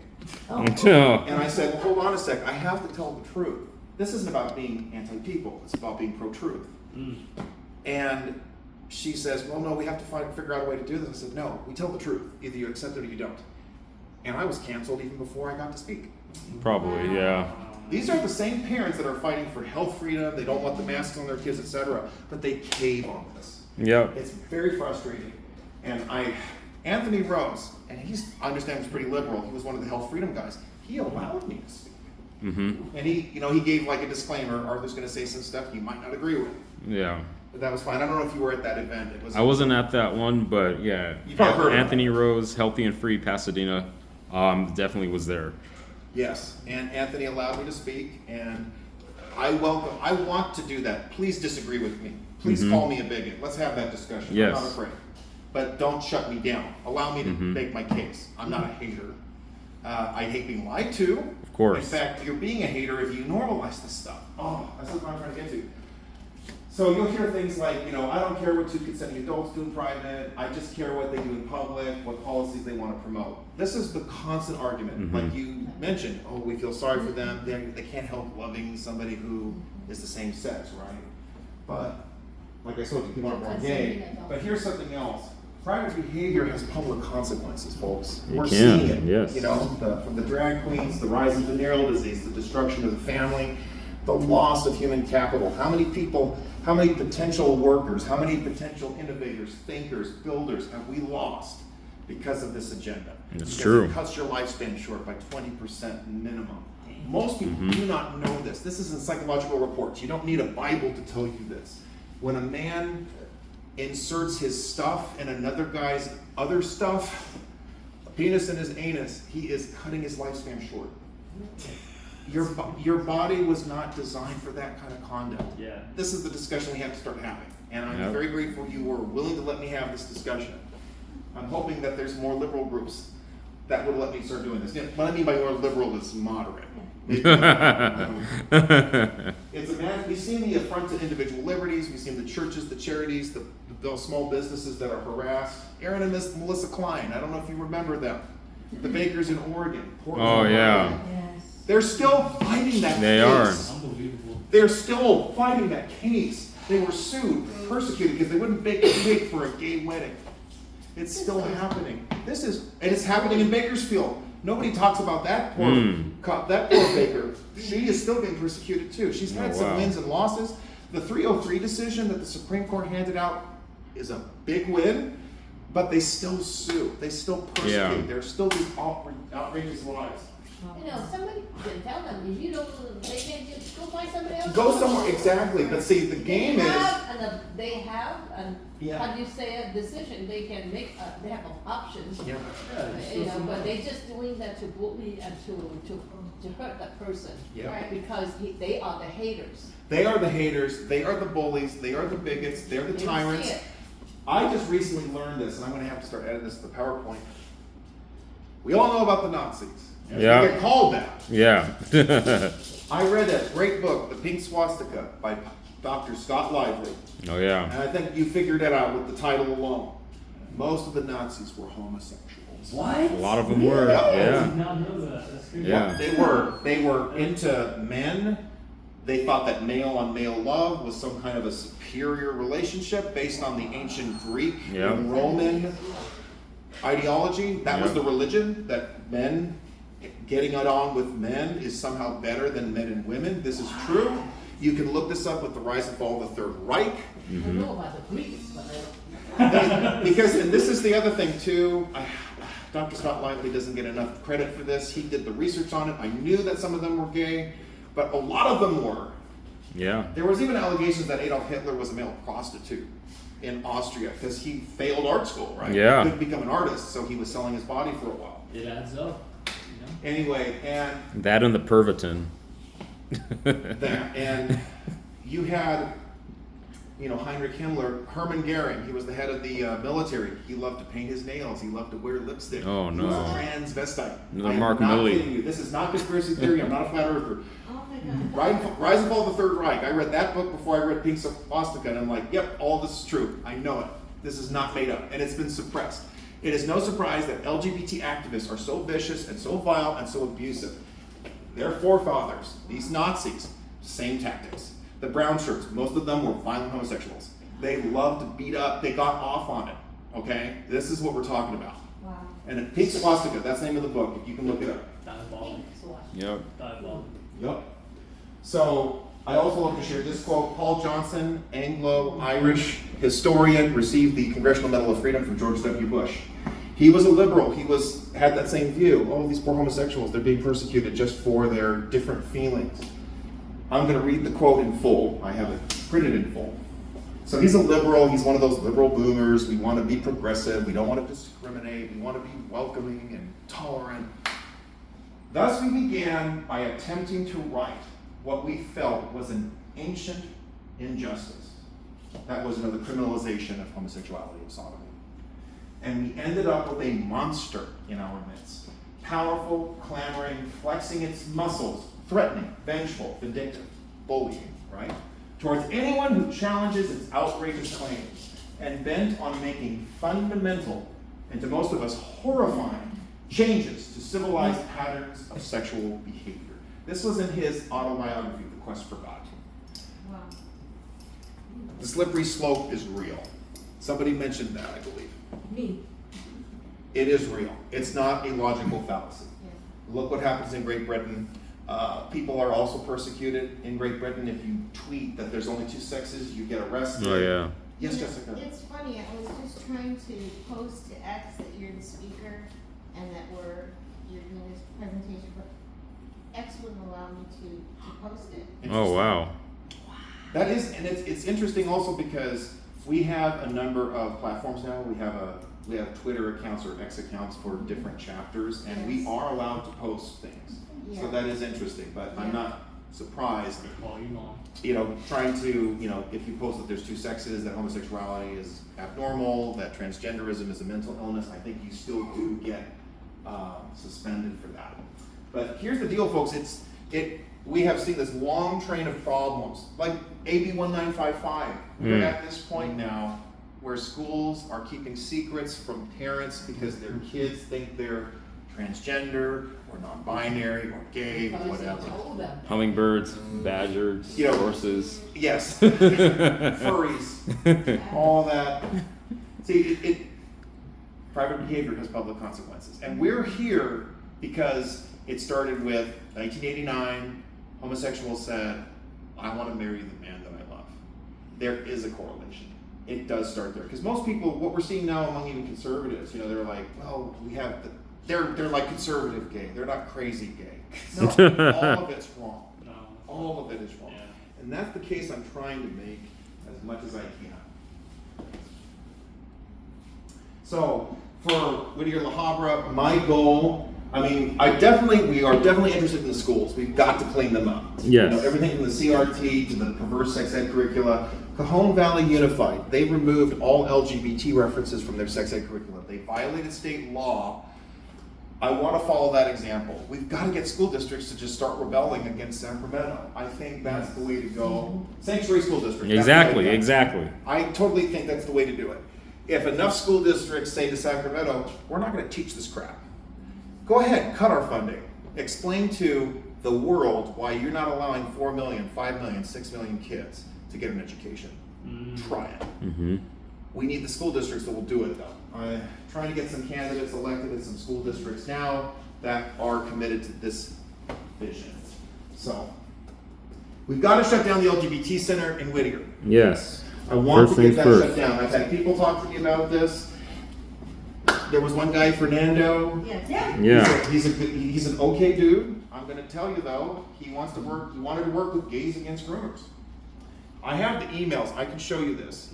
Speaker 3: Oh.
Speaker 2: And I said, well, hold on a sec. I have to tell the truth. This isn't about being anti-people. It's about being pro-truth. And she says, well, no, we have to figure out a way to do this. I said, no, we tell the truth. Either you accept it or you don't. And I was canceled even before I got to speak.
Speaker 3: Probably, yeah.
Speaker 2: These are the same parents that are fighting for health freedom. They don't want the masks on their kids, etc. But they cave on this.
Speaker 3: Yep.
Speaker 2: It's very frustrating. And Anthony Rose, and I understand was pretty liberal. He was one of the health freedom guys. He allowed me to speak.
Speaker 3: Mm-hmm.
Speaker 2: And he gave like a disclaimer. Arthur's going to say some stuff you might not agree with.
Speaker 3: Yeah.
Speaker 2: But that was fine. I don't know if you were at that event.
Speaker 3: I wasn't at that one, but yeah.
Speaker 2: You probably heard of
Speaker 3: Anthony Rose, Healthy and Free, Pasadena, definitely was there.
Speaker 2: Yes, and Anthony allowed me to speak, and I want to do that. Please disagree with me. Please call me a bigot. Let's have that discussion.
Speaker 3: Yes.
Speaker 2: I'm not afraid. But don't shut me down. Allow me to make my case. I'm not a hater. I hate being lied to.
Speaker 3: Of course.
Speaker 2: In fact, you're being a hater if you normalize this stuff. Oh, that's what I'm trying to get to. So you'll hear things like, I don't care what two consenting adults do in private. I just care what they do in public, what policies they want to promote. This is the constant argument. Like you mentioned, we feel sorry for them. They can't help loving somebody who is the same sex, right? But like I told you, people aren't born gay. But here's something else. Private behavior has public consequences, folks. We're seeing it.
Speaker 3: Yes.
Speaker 2: From the drag queens, the rise of venereal disease, the destruction of the family, the loss of human capital. How many people, how many potential workers, how many potential innovators, thinkers, builders have we lost because of this agenda?
Speaker 3: It's
Speaker 2: Because
Speaker 3: true.
Speaker 2: It cuts your lifespan short by 20% minimum. Most people do not know this. This is in psychological reports. You don't need a Bible to tell you this. When a man inserts his stuff in another guy's other stuff, a penis in his anus, he is cutting his lifespan short. Your body was not designed for that kind of conduct.
Speaker 6: Yeah.
Speaker 2: This is the discussion we have to start having. And I'm
Speaker 3: Yep.
Speaker 2: very grateful you were willing to let me have this discussion. I'm hoping that there's more liberal groups that would let me start doing this. What I mean by more liberal is moderate. It's we've seen the affront to individual liberties. We've seen the churches, the charities, those small businesses that are harassed. Aaron and Miss Melissa Klein, I don't know if you remember them. The bakers in Oregon. Portland,
Speaker 3: Oh, yeah.
Speaker 2: Oregon.
Speaker 4: Yes.
Speaker 2: They're still fighting that
Speaker 3: They
Speaker 2: case.
Speaker 3: are.
Speaker 6: Unbelievable.
Speaker 2: They're still fighting that case. They were sued, persecuted because they wouldn't bake a cake for a gay wedding. It's still happening. And it's happening in Bakersfield. Nobody talks about that poor baker. She is still being persecuted too. She's had some wins and losses. The 303 decision that the Supreme Court handed out is a big win, but they still sue. They still persecute.
Speaker 3: Yeah.
Speaker 2: There's still these outrageous lies.
Speaker 1: You know, somebody can tell them, if you don't, they can't just go find somebody else.
Speaker 2: Go somewhere, exactly. But see, the game is.
Speaker 1: They have,
Speaker 2: Yeah.
Speaker 1: how do you say, a decision, they can make, they have options.
Speaker 2: Yeah.
Speaker 1: You know, but they just doing that to bully and to hurt that person.
Speaker 2: Yeah.
Speaker 1: Right, because they are the haters.
Speaker 2: They are the haters, they are the bullies, they are the bigots, they're the
Speaker 1: You don't
Speaker 2: tyrants.
Speaker 1: see it.
Speaker 2: I just recently learned this, and I'm gonna have to start editing this to the PowerPoint. We all know about the Nazis.
Speaker 3: Yeah.
Speaker 2: We get called that.
Speaker 3: Yeah.
Speaker 2: I read a great book, The Pink Swastika, by Dr. Scott Lively.
Speaker 3: Oh yeah.
Speaker 2: And I think you figured it out with the title alone. Most of the Nazis were homosexuals.
Speaker 6: What?
Speaker 3: A lot of them were.
Speaker 2: Yeah.
Speaker 6: I
Speaker 3: Yeah.
Speaker 6: did not know that. That's crazy.
Speaker 3: Yeah.
Speaker 2: They were into men. They thought that male on male love was some kind of a superior relationship based on the ancient Greek
Speaker 3: Yeah.
Speaker 2: and Roman ideology. That was
Speaker 3: Yeah.
Speaker 2: the religion, that men getting it on with men is somehow better than men and women. This is true. You can look this up with the rise and fall of the Third Reich.
Speaker 1: I know about the Greeks, but I don't.
Speaker 2: Because, and this is the other thing too, Dr. Scott Lively doesn't get enough credit for this. He did the research on it. I knew that some of them were gay, but a lot of them were.
Speaker 3: Yeah.
Speaker 2: There was even allegations that Adolf Hitler was a male prostitute in Austria because he failed art school, right?
Speaker 3: Yeah.
Speaker 2: He couldn't become an artist, so he was selling his body for a while.
Speaker 6: It adds up. You know?
Speaker 2: Anyway, and
Speaker 3: That and the Pervitin.
Speaker 2: that, and you had, you know, Heinrich Himmler, Hermann Goering. He was the head of the military. He loved to paint his nails. He loved to wear lipstick.
Speaker 3: Oh,
Speaker 2: He was
Speaker 3: no.
Speaker 2: a transvestite.
Speaker 3: Another
Speaker 2: I am
Speaker 3: Mark
Speaker 2: not
Speaker 3: Milley.
Speaker 2: kidding you. This is not conspiracy theory. I'm not a flat earther.
Speaker 4: Oh my god.
Speaker 2: Rise and Fall of the Third Reich. I read that book before I read Pink Swastika, and I'm like, yep, all this is true. I know it. This is not made up, and it's been suppressed. It is no surprise that LGBT activists are so vicious and so vile and so abusive. Their forefathers, these Nazis, same tactics. The brown shirts, most of them were violent homosexuals. They loved to beat up, they got off on it, okay? This is what we're talking about.
Speaker 4: Wow.
Speaker 2: And Pink Swastika, that's the name of the book, if you can look it up.
Speaker 6: Diabolical.
Speaker 3: Yep.
Speaker 6: Diabolical.
Speaker 2: Yep. So I also love to share this quote. Paul Johnson, Anglo-Irish historian, received the Congressional Medal of Freedom from George W. Bush. He was a liberal. He had that same view. Oh, these poor homosexuals, they're being persecuted just for their different feelings. I'm going to read the quote in full. I have it printed in full. So he's a liberal. He's one of those liberal boomers. We want to be progressive. We don't want to discriminate. We want to be welcoming and tolerant. Thus we began by attempting to right what we felt was an ancient injustice. That was, the criminalization of homosexuality and sodomy. And we ended up with a monster in our midst. Powerful, clamoring, flexing its muscles, threatening, vengeful, vindictive, bullying, right? Towards anyone who challenges its outrageous claims, and bent on making fundamental, and to most of us horrifying, changes to civilized patterns of sexual behavior. This was in his autobiography, The Quest for God.
Speaker 4: Wow.
Speaker 2: The slippery slope is real. Somebody mentioned that, I believe.
Speaker 4: Me.
Speaker 2: It is real. It's not a logical fallacy.
Speaker 4: Yeah.
Speaker 2: Look what happens in Great Britain. People are also persecuted in Great Britain. If you tweet that there's only two sexes, you get arrested.
Speaker 3: Oh yeah.
Speaker 2: Yes, Jessica.
Speaker 4: It's funny, I was just trying to post to X that you're the speaker and that you're doing this presentation, but X wouldn't allow me to post it.
Speaker 3: Oh wow.
Speaker 2: That is, and it's interesting also because we have a number of platforms now. We have Twitter accounts or X accounts for different chapters, and we
Speaker 4: Yes.
Speaker 2: are allowed to post things.
Speaker 4: Yeah.
Speaker 2: So that is interesting, but I'm
Speaker 4: Yeah.
Speaker 2: not surprised.
Speaker 6: Call you on.
Speaker 2: Trying to, if you post that there's two sexes, that homosexuality is abnormal, that transgenderism is a mental illness, I think you still do get suspended for that. But here's the deal, folks. We have seen this long train of problems, like AB 1955. We're at this point now where schools are keeping secrets from parents because their kids think they're transgender or non-binary or gay or whatever.
Speaker 1: Told them.
Speaker 3: Hummingbirds, badgers, horses.
Speaker 2: Yes, furries, all that. See, Private behavior has public consequences. And we're here because it started with 1989, homosexuals said, I want to marry the man that I love. There is a correlation. It does start there. Because most people, what we're seeing now among even conservatives, you know, they're like, well, we have the, they're like conservative gay. They're not crazy gay. No, all of it's wrong.
Speaker 6: No.
Speaker 2: All of it is wrong.
Speaker 6: Yeah.
Speaker 2: And that's the case I'm trying to make as much as I can. So, for Whittier-La Habra, my goal, I mean, we are definitely interested in the schools. We've got to clean them up.
Speaker 3: Yes.
Speaker 2: You know, everything from the CRT to the perverse sex ed curricula. Cajon Valley Unified, they removed all LGBT references from their sex ed curriculum. They violated state law. I want to follow that example. We've got to get school districts to just start rebelling against Sacramento. I think that's the way to go. Sanctuary school district.
Speaker 3: Exactly, exactly.
Speaker 2: I totally think that's the way to do it. If enough school districts say to Sacramento, we're not going to teach this crap, go ahead, cut our funding. Explain to the world why you're not allowing 4 million, 5 million, 6 million kids to get an education. Try it.
Speaker 3: Mm-hmm.
Speaker 2: We need the school districts that will do it though. I'm trying to get some candidates elected in some school districts now that are committed to this vision. So, we've got to shut down the LGBT Center in Whittier.
Speaker 3: Yes.
Speaker 2: I want
Speaker 3: First
Speaker 2: to get
Speaker 3: things
Speaker 2: that
Speaker 3: first.
Speaker 2: shut down. I've had people talk to me about this. There was one guy, Fernando.
Speaker 3: Yeah.
Speaker 2: He's an okay dude. I'm going to tell you though, he wanted to work with Gays Against Groomers. I have the emails. I can show you this.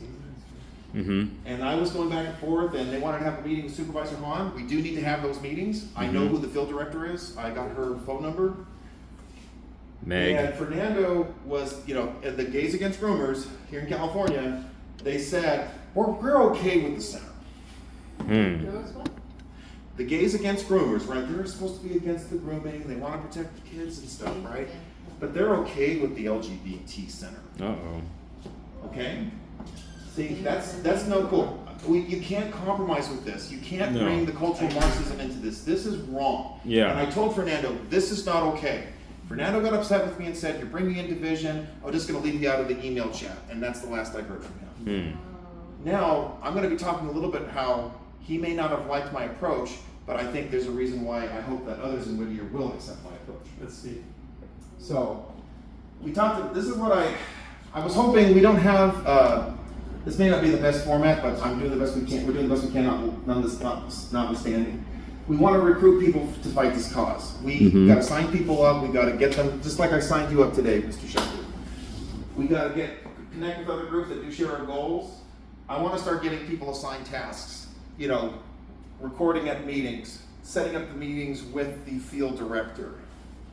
Speaker 3: Mm-hmm.
Speaker 2: And I was going back and forth, and they wanted to have a meeting with Supervisor Hahn. We do need to have those meetings. I know who the field director is. I got her phone number.
Speaker 3: Meg.
Speaker 2: And Fernando was, you know, at the Gays Against Groomers here in California, they said, we're okay with the center.
Speaker 3: Hmm.
Speaker 1: There was what?
Speaker 2: The Gays Against Groomers, right? They're supposed to be against the grooming. They want to protect the kids and stuff, right? But they're okay with the LGBT center.
Speaker 3: Uh-oh.
Speaker 2: Okay? See, that's no cool. You can't compromise with this. You can't
Speaker 3: No.
Speaker 2: bring the cultural Marxism into this. This is wrong.
Speaker 3: Yeah.
Speaker 2: And I told Fernando, this is not okay. Fernando got upset with me and said, you're bringing in division. I'm just going to leave you out of the email chat. And that's the last I heard from him. Now, I'm going to be talking a little bit how he may not have liked my approach, but I think there's a reason why I hope that others in Whittier will accept my approach.
Speaker 6: Let's see.
Speaker 2: So, we talked, this is what I was hoping we don't have, this may not be the best format, but I'm doing the best we can, we're doing the best we can, notwithstanding. We want to recruit people to fight this cause. We got to sign people up, we got to get them, just like I signed you up today, Mr. Shepherd. We got to connect with other groups that do share our goals. I want to start getting people assigned tasks, you know, recording at meetings, setting up the meetings with the field director,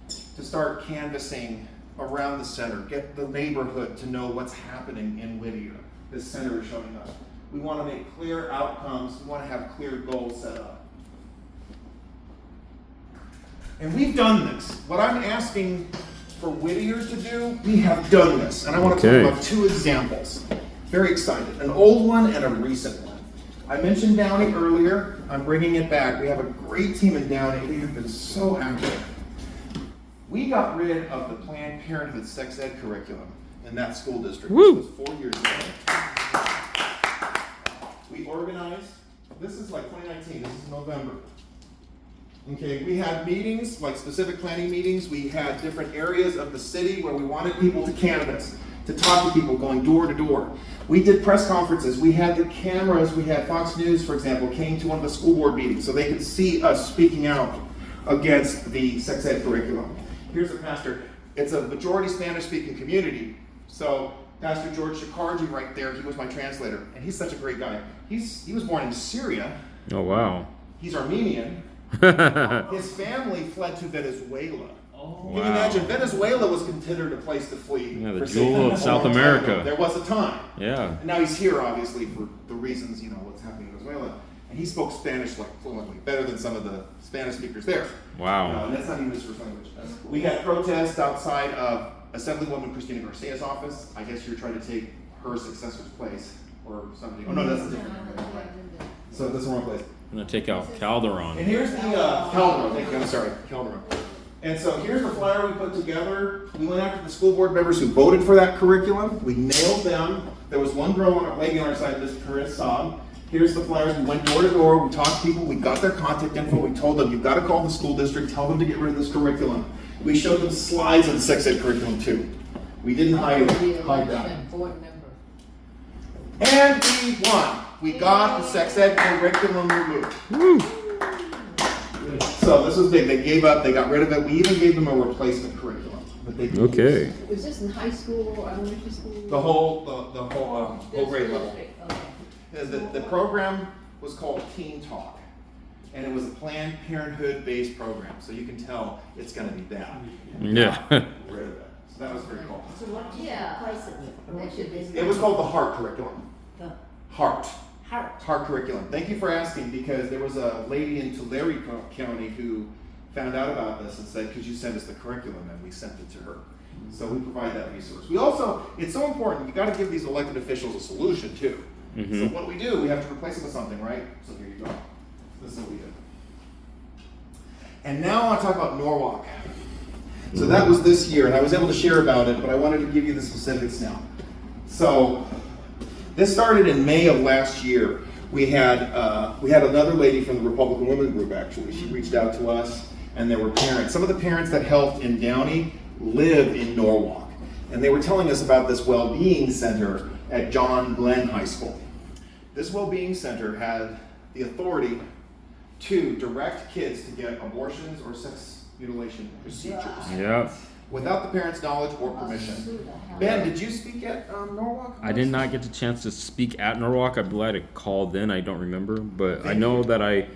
Speaker 2: to start canvassing around the center, get the neighborhood to know what's happening in Whittier. This center is showing up. We want to make clear outcomes. We want to have clear goals set up. And we've done this. What I'm asking for Whittier to do, we have done this. And I want to talk about two examples. Very excited. An old one and a recent one. I mentioned Downey earlier. I'm bringing it back. We have a great team in Downey. They have been so active. We got rid of the Planned Parenthood sex ed curriculum in that school district.
Speaker 3: Woo.
Speaker 2: This was 4 years ago. We organized, this is like 2019, this is November. Okay, we had meetings, like specific planning meetings. We had different areas of the city where we wanted people to canvass, to talk to people going door to door. We did press conferences. We had the cameras. We had Fox News, for example, came to one of the school board meetings so they could see us speaking out against the sex ed curriculum. Here's a pastor. It's a majority Spanish-speaking community. So Pastor George Shakarji right there, he was my translator, and he's such a great guy. He was born in Syria.
Speaker 3: Oh, wow.
Speaker 2: He's Armenian. His family fled to Venezuela.
Speaker 6: Oh.
Speaker 2: Can you imagine? Venezuela was considered a place to flee.
Speaker 3: Yeah, the
Speaker 2: for
Speaker 3: jewel
Speaker 2: safety
Speaker 3: of
Speaker 2: a
Speaker 3: South
Speaker 2: long time
Speaker 3: America.
Speaker 2: ago. There was a time.
Speaker 3: Yeah.
Speaker 2: And now he's here, obviously, for the reasons, you know, what's happening in Venezuela. And he spoke Spanish like fluently, better than some of the Spanish speakers there.
Speaker 3: Wow.
Speaker 2: And that's not even his first language. We had protests outside of Assemblywoman Christina Garcia's office. I guess you're trying to take her successor's place or somebody. Oh no, that's a different one. So that's the wrong place.
Speaker 3: I'm going to take out Calderon.
Speaker 2: And here's the Calderon. Thank you. I'm sorry, Calderon. And so here's the flyer we put together. We went after the school board members who voted for that curriculum. We nailed them. There was one girl on our lady on our side, Miss Paris Saab, Here's the flyers. We went door to door. We talked to people. We got their contact info. We told them, you've got to call the school district. Tell them to get rid of this curriculum. We showed them slides of the sex ed curriculum too. We didn't hide that.
Speaker 1: Board member.
Speaker 2: And we won. We got the sex ed curriculum removed. So this was big. They gave up. They got rid of it. We even gave them a replacement curriculum. But they didn't use
Speaker 3: Okay.
Speaker 2: it.
Speaker 1: Was this in high school or elementary school?
Speaker 2: The whole grade level.
Speaker 1: Okay.
Speaker 2: The program was called Teen Talk, and it was a Planned Parenthood based program. So you can tell it's going to be bad.
Speaker 3: Yeah.
Speaker 2: Rid of it. So that was very cool.
Speaker 4: So what did you replace it with? What should this
Speaker 2: It was called the Heart curriculum.
Speaker 4: The
Speaker 2: Heart.
Speaker 4: heart.
Speaker 2: Heart curriculum. Thank you for asking, because there was a lady in Tulare County who found out about this and said, could you send us the curriculum? And we sent it to her. So we provide that resource. We also, it's so important, you got to give these elected officials a solution too. So what do? We have to replace it with something, right? So here you go. This is what we did. And now I want to talk about Norwalk. So that was this year, and I was able to share about it, but I wanted to give you the specifics now. So this started in May of last year. We had another lady from the Republican Women Group, actually. She reached out to us, and there were parents. Some of the parents that helped in Downey live in Norwalk, and they were telling us about this well-being center at John Glenn High School. This well-being center had the authority to direct kids to get abortions or sex mutilation procedures
Speaker 3: Yeah.
Speaker 2: without the parents' knowledge or permission. Ben, did you speak at Norwalk?
Speaker 3: I did not get the chance to speak at Norwalk. I believe I called in. I don't remember, but I know that I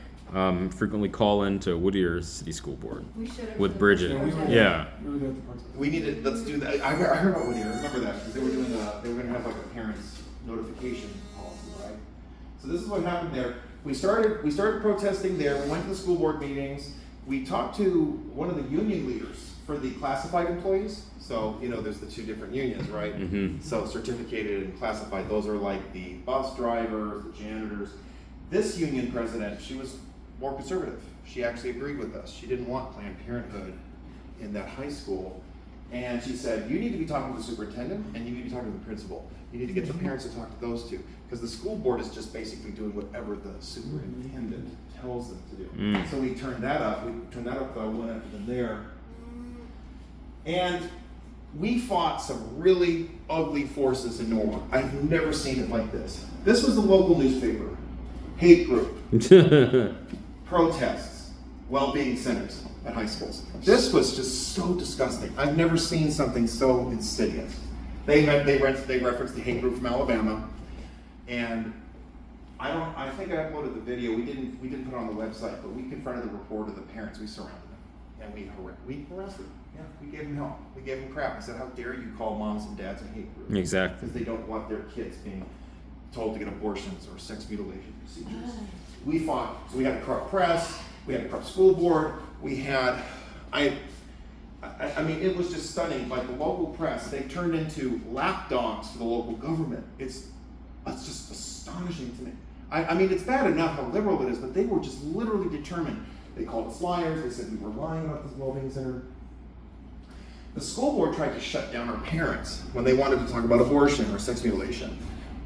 Speaker 3: frequently call into Whittier City School Board
Speaker 4: We should have.
Speaker 3: with Bridget. Yeah.
Speaker 5: We were there at the protest.
Speaker 2: We need to, let's do that. I heard about Whittier, I remember that, because they were gonna have like a parents notification policy, right? So this is what happened there. We started protesting there. We went to the school board meetings. We talked to one of the union leaders for the classified employees. So, there's the two different unions, right? So certificated and classified, those are like the bus drivers, the janitors. This union president, she was more conservative. She actually agreed with us. She didn't want Planned Parenthood in that high school. And she said, you need to be talking to the superintendent and you need to be talking to the principal. You need to get the parents to talk to those two. Because the school board is just basically doing whatever the superintendent tells them to do. So we turned that up. We went after them there. And we fought some really ugly forces in Norwalk. I've never seen it like this. This was the local newspaper. Hate group. Protests. Well-being centers at high schools. This was just so disgusting. I've never seen something so insidious. They referenced the hate group from Alabama, and I think I uploaded the video. We didn't put it on the website, but we confronted the reporter, the parents. We surrounded them, and we harassed them. Yeah, we gave them hell. We gave them crap. I said, how dare you call moms and dads a hate group?
Speaker 3: Exactly.
Speaker 2: Because they don't want their kids being told to get abortions or sex mutilation procedures. We fought. So we had a corrupt press. We had a corrupt school board. We had, I mean, it was just stunning. Like the local press, they turned into lapdogs for the local government. It's just astonishing to me. I mean, it's bad enough how liberal it is, but they were just literally determined. They called us liars. They said we were lying about this well-being center. The school board tried to shut down our parents when they wanted to talk about abortion or sex mutilation.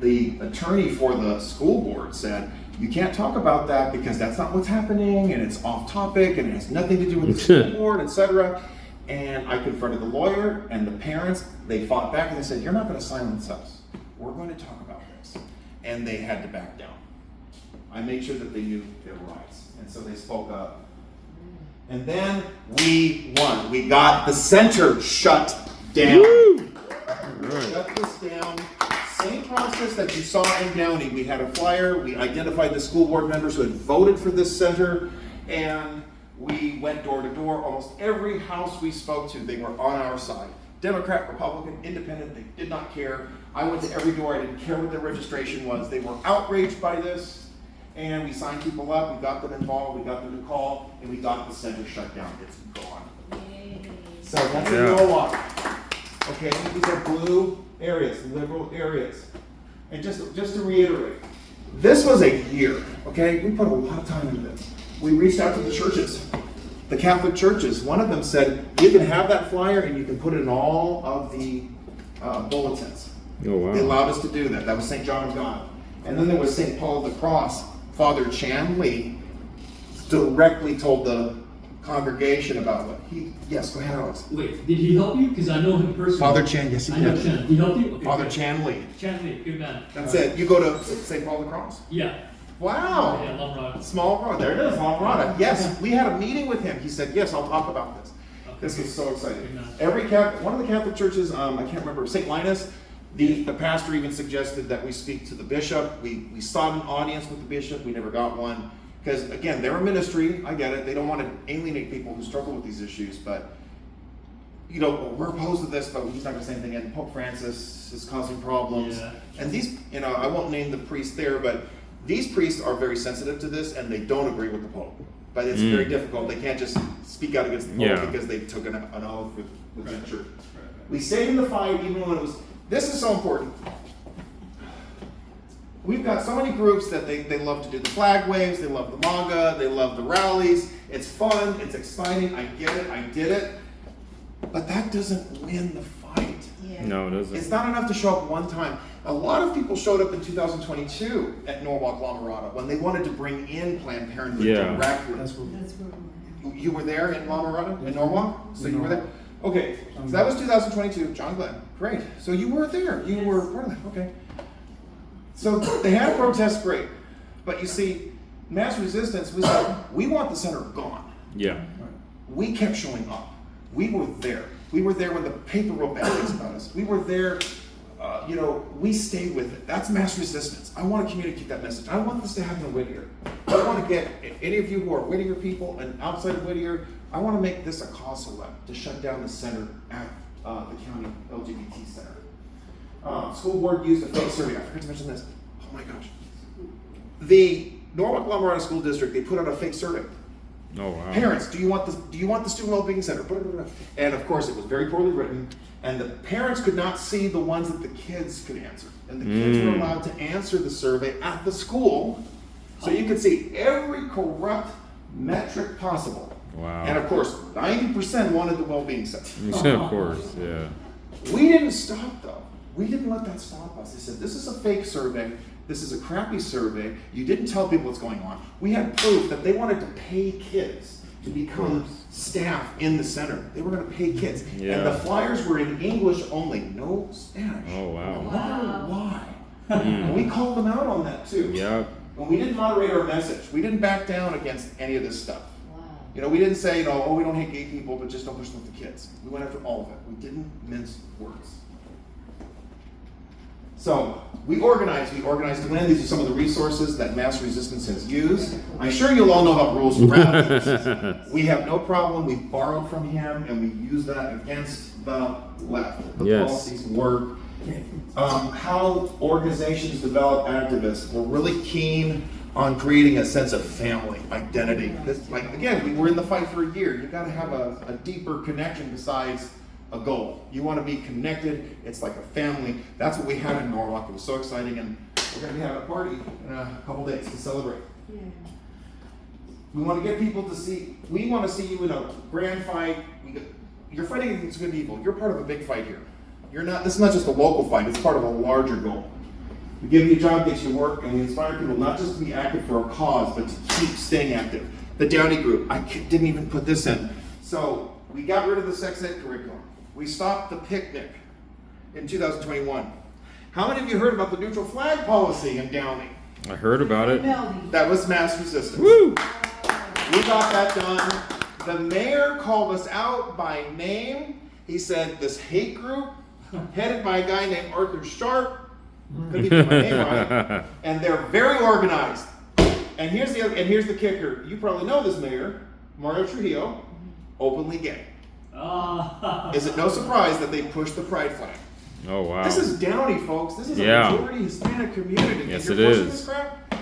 Speaker 2: The attorney for the school board said, you can't talk about that because that's not what's happening and it's off topic and it has nothing to do with the school board, etc. And I confronted the lawyer and the parents. They fought back and they said, you're not going to silence us. We're going to talk about this. And they had to back down. I made sure that they knew their rights. And so they spoke up. And then we won. We got the center shut down. Shut this down. Same process that you saw in Downey. We had a flyer. We identified the school board members who had voted for this center. And we went door to door. Almost every house we spoke to, they were on our side. Democrat, Republican, Independent, they did not care. I went to every door. I didn't care what their registration was. They were outraged by this. And we signed people up, we got them involved, we got them to call, and we got the center shut down. It's gone.
Speaker 4: Yay.
Speaker 2: So that's in Norwalk. Okay, these are blue areas, liberal areas. And just to reiterate, this was a year, okay? We put a lot of time into this. We reached out to the churches, the Catholic churches. One of them said, you can have that flyer and you can put it in all of the bulletins.
Speaker 3: Oh, wow.
Speaker 2: They allowed us to do that. That was St. John of God. And then there was St. Paul of the Cross. Father Chanley directly told the congregation about what he. Yes, go ahead, Alex.
Speaker 6: Wait, did he help you? Because I know him personally.
Speaker 2: Father Chan, yes, he
Speaker 6: I know
Speaker 2: did.
Speaker 6: Chan. Did he help you? Okay,
Speaker 2: Father
Speaker 6: good.
Speaker 2: Chanley.
Speaker 6: Chanley, good man.
Speaker 2: That's it. You go to St. Paul of the Cross.
Speaker 6: Yeah.
Speaker 2: Wow.
Speaker 6: Yeah, La Habra.
Speaker 2: Small Rod. There it is, Small Rod. Yes, we had a meeting with him. He said, "Yes, I'll talk about this."
Speaker 6: Okay.
Speaker 2: This was so exciting.
Speaker 6: Good man.
Speaker 2: Every Catholic, one of the Catholic churches, I can't remember, St. Linus, the pastor even suggested that we speak to the bishop. We sought an audience with the bishop. We never got one. Because, again, they're a ministry. I get it. They don't want to alienate people who struggle with these issues. But, you know, we're opposed to this, but he's not going to say anything. And Pope Francis is causing problems.
Speaker 6: Yeah.
Speaker 2: And these, you know, I won't name the priest there, but these priests are very sensitive to this, and they don't agree with the Pope. But it's very difficult. They can't just speak out against the Pope
Speaker 3: Yeah.
Speaker 2: because they took an oath with
Speaker 6: Right.
Speaker 2: the church.
Speaker 6: Right.
Speaker 2: We stayed in the fight even when it was. This is so important. We've got so many groups that they love to do the flag waves, they love the MAGA, they love the rallies. It's fun, it's exciting. I get it, I did it. But that doesn't win the fight.
Speaker 4: Yeah.
Speaker 3: No, it isn't.
Speaker 2: It's not enough to show up one time. A lot of people showed up in 2022 at Norwalk, La Mirada when they wanted to bring in Planned Parenthood
Speaker 3: Yeah.
Speaker 2: directly.
Speaker 5: That's what.
Speaker 4: That's where we're
Speaker 2: You were there in La Mirada, in Norwalk? So you were there? Okay, so
Speaker 5: Um,
Speaker 2: that was 2022, John Glenn, great. So you were there, you were part of that, okay. So they had a protest, great. But you see, Mass Resistance was like, we want the center gone.
Speaker 3: Yeah.
Speaker 2: We kept showing up. We were there. We were there when the paper wrote bad things about us. We were there, you know, we stayed with it. That's Mass Resistance. I want to communicate that message. I want this to happen in Whittier. I want to get any of you who are Whittier people and outside of Whittier, I want to make this a cause select to shut down the center at the county LGBT center. School board used a fake survey. I forgot to mention this. Oh my gosh. The Norwalk La Mirada School District, they put out a fake survey.
Speaker 3: Oh wow.
Speaker 2: Parents, do you want the student well-being center? Blah, blah, blah. And of course, it was very poorly written, and the parents could not see the ones that the kids could answer. And the kids were allowed to answer the survey at the school, so you could see every corrupt metric possible.
Speaker 3: Wow.
Speaker 2: And of course, 90% wanted the well-being center.
Speaker 3: Of course, yeah.
Speaker 2: We didn't stop though. We didn't let that stop us. They said, this is a fake survey. This is a crappy survey. You didn't tell people what's going on. We had proof that they wanted to pay kids to become staff in the center. They were going to pay kids.
Speaker 3: Yeah.
Speaker 2: And the flyers were in English only, no Spanish.
Speaker 3: Oh wow.
Speaker 2: I wonder why. And we called them out on that too.
Speaker 3: Yeah.
Speaker 2: And we didn't moderate our message. We didn't back down against any of this stuff.
Speaker 4: Wow.
Speaker 2: You know, we didn't say, you know, oh, we don't hate gay people, but just don't push them with the kids. We went after all of it. We didn't mince words. So we organized to win. These are some of the resources that Mass Resistance has used. I'm sure you'll all know about rules for rallies. We have no problem. We borrowed from him and we use that against the left. The
Speaker 3: Yes.
Speaker 2: policies work. How organizations develop activists. We're really keen on creating a sense of family identity. This, like again, we were in the fight for a year. You got to have a deeper connection besides a goal. You want to be connected. It's like a family. That's what we had in Norwalk. It was so exciting, and we're going to be having a party in a couple days to celebrate.
Speaker 4: Yeah.
Speaker 2: We want to get people to see. We want to see you in a grand fight. You're fighting against good and evil. You're part of a big fight here. You're not. This is not just a local fight. It's part of a larger goal. We give you a job, get you work, and we inspire people not just to be active for a cause, but to keep staying active. The Downey Group. I didn't even put this in. So we got rid of the sex ed curriculum. We stopped the picnic in 2021. How many of you heard about the neutral flag policy in Downey?
Speaker 3: I heard about it.
Speaker 2: That was Mass Resistance.
Speaker 3: Woo!
Speaker 2: We got that done. The mayor called us out by name. He said this hate group, headed by a guy named Arthur Sharp, couldn't even get my name right, and they're very organized. And here's the kicker. You probably know this mayor, Mario Trujillo, openly gay. Is it no surprise that they pushed the pride flag?
Speaker 3: Oh wow.
Speaker 2: This is Downey, folks. This is a
Speaker 3: Yeah.
Speaker 2: majority Hispanic community.
Speaker 3: Yes,
Speaker 2: and
Speaker 3: it
Speaker 2: you're pushing
Speaker 3: is.
Speaker 2: this crap?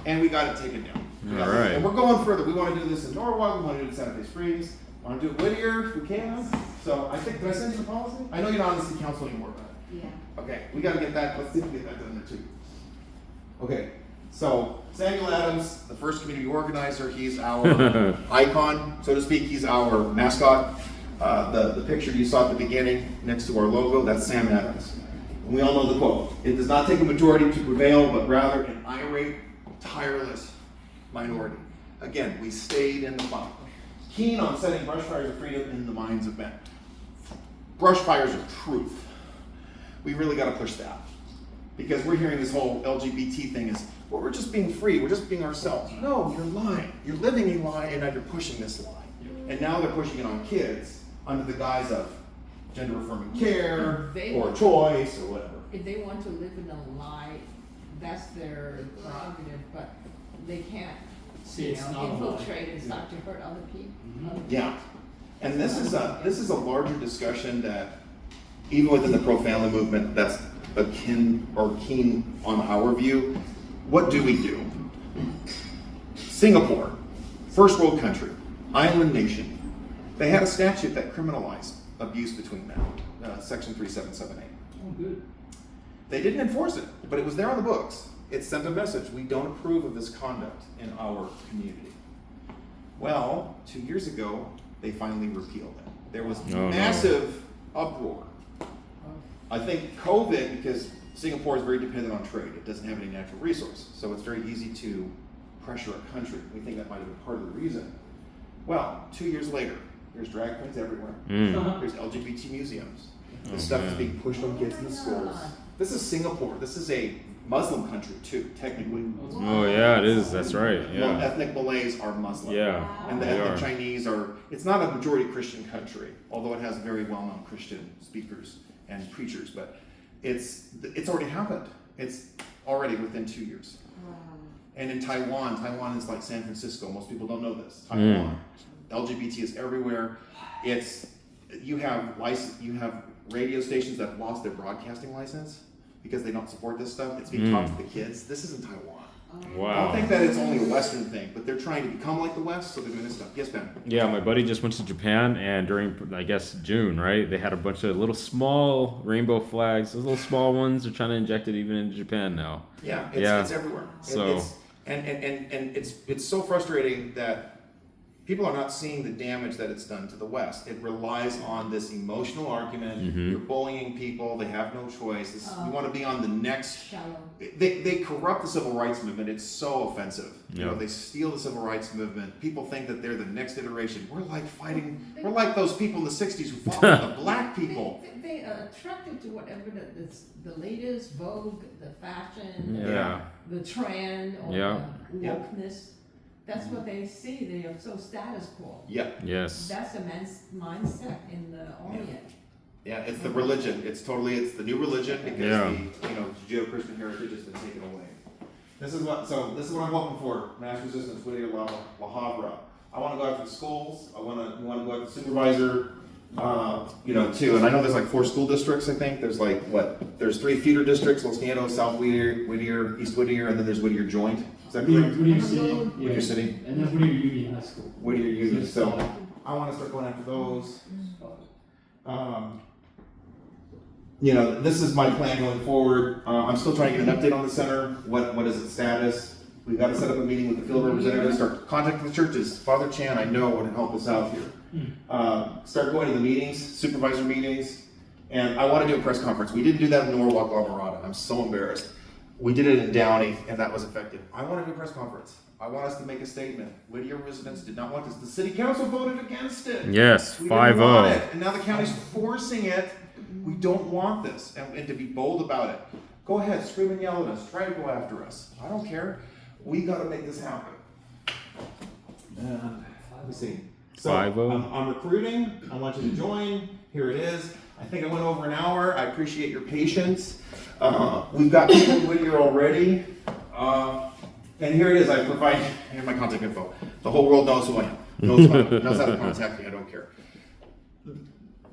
Speaker 2: And we got it taken down.
Speaker 3: All right.
Speaker 2: And we're going further. We want to do this in Norwalk. We want to do it in Santa Fe Springs. We want to do it Whittier if we can. So I think, did I send you the policy? I know you're not on the city council anymore, but
Speaker 4: Yeah.
Speaker 2: okay, we got to get that. Let's see if we get that done there too. Okay, so Samuel Adams, the first community organizer, he's our icon, so to speak. He's our mascot. The picture you saw at the beginning next to our logo, that's Sam Adams. We all know the quote. It does not take a majority to prevail, but rather an irate, tireless minority. Again, we stayed in the fight. Keen on setting brush fires of freedom in the minds of men. Brush fires of truth. We really got to push that. Because we're hearing this whole LGBT thing is, well, we're just being free, we're just being ourselves. No, you're lying. You're living a lie, and now you're pushing this lie. And now they're pushing it on kids under the guise of gender affirming care or choice or whatever.
Speaker 1: If they want to live in a lie, that's their prerogative, but they can't,
Speaker 6: See, it's not a lie.
Speaker 1: infiltrate and start to hurt other people.
Speaker 2: Yeah. And this is a larger discussion that even within the pro-family movement that's akin or keen on our view. What do we do? Singapore, first world country, island nation. They had a statute that criminalized abuse between men, section 3778.
Speaker 6: Oh, good.
Speaker 2: They didn't enforce it, but it was there on the books. It sent a message: we don't approve of this conduct in our community. Well, 2 years ago, they finally repealed it. There was massive uproar. I think COVID, because Singapore is very dependent on trade. It doesn't have any natural resource, so it's very easy to pressure a country. We think that might have been part of the reason. Well, 2 years later, there's drag queens everywhere. There's LGBT museums. This stuff is being pushed on kids in the schools. This is Singapore. This is a Muslim country too, technically.
Speaker 3: Oh yeah, it is. That's right.
Speaker 2: Well,
Speaker 3: Yeah.
Speaker 2: ethnic Malays are Muslim.
Speaker 3: Yeah.
Speaker 2: And the
Speaker 3: They
Speaker 2: ethnic
Speaker 3: are.
Speaker 2: Chinese are, it's not a majority Christian country, although it has very well-known Christian speakers and preachers, but it's already happened. It's already within 2 years. And in Taiwan is like San Francisco. Most people don't know this. Taiwan. LGBT is everywhere. You have radio stations that have lost their broadcasting license because they don't support this stuff. It's being taught to the kids. This is in Taiwan. I
Speaker 3: Wow.
Speaker 2: don't think that it's only a Western thing, but they're trying to become like the West, so they're doing this stuff. Yes, Ben?
Speaker 3: Yeah, my buddy just went to Japan, and during, I guess, June, right? They had a bunch of little small rainbow flags. Those little small ones, they're trying to inject it even into Japan now.
Speaker 2: Yeah,
Speaker 3: Yeah.
Speaker 2: it's everywhere.
Speaker 3: So-
Speaker 2: It's so frustrating that people are not seeing the damage that it's done to the West. It relies on this emotional argument. You're bullying people. They have no choice. We want to be on the next.
Speaker 1: Shallow.
Speaker 2: They corrupt the civil rights movement. It's so offensive. You know,
Speaker 3: Yeah.
Speaker 2: they steal the civil rights movement. People think that they're the next iteration. We're like fighting. We're like those people in the '60s who fought with the black people.
Speaker 1: They are attracted to whatever the latest vogue, the fashion,
Speaker 3: Yeah.
Speaker 1: the trend, or
Speaker 3: Yeah.
Speaker 1: the wokeness. That's what they see. They are so status quo.
Speaker 2: Yep.
Speaker 3: Yes.
Speaker 1: That's the mindset in the Orient.
Speaker 2: Yeah, it's the religion. It's the new religion because
Speaker 3: Yeah.
Speaker 2: the Judeo-Christian heritage has been taken away. This is what I'm hoping for. MassResistance, Whittier-La Habra. I want to go after the schools. We want to go after the supervisor. Too. And I know there's like 4 school districts. I think there's there's 3 feeder districts: Los Nietos, South Whittier, East Whittier, and then there's Whittier Joint. Is that correct?
Speaker 6: Whittier City.
Speaker 2: Whittier City.
Speaker 6: And then Whittier Union High School.
Speaker 2: Whittier Union. So I want to start going after those. This is my plan going forward. I'm still trying to get an update on the center. What is its status? We've got to set up a meeting with the field representatives, start contacting the churches. Father Chan, I know, would help us out here. Start going to the meetings, supervisor meetings, and I want to do a press conference. We didn't do that in Norwalk, La Mirada. I'm so embarrassed. We did it in Downey, and that was effective. I want to do a press conference. I want us to make a statement. Whittier residents did not want this. The city council voted against it.
Speaker 3: Yes,
Speaker 2: We didn't want
Speaker 3: 5-0.
Speaker 2: it, and now the county's forcing it. We don't want this, and to be bold about it. Go ahead, scream and yell at us. Try to go after us. I don't care. We got to make this happen. Let me see. So
Speaker 3: 5-0.
Speaker 2: I'm recruiting. I want you to join. Here it is. I think I went over an hour. I appreciate your patience. We've got people in Whittier already. And here it is. I provide here's my contact info. The whole world knows who I am. Knows how to contact me. I don't care.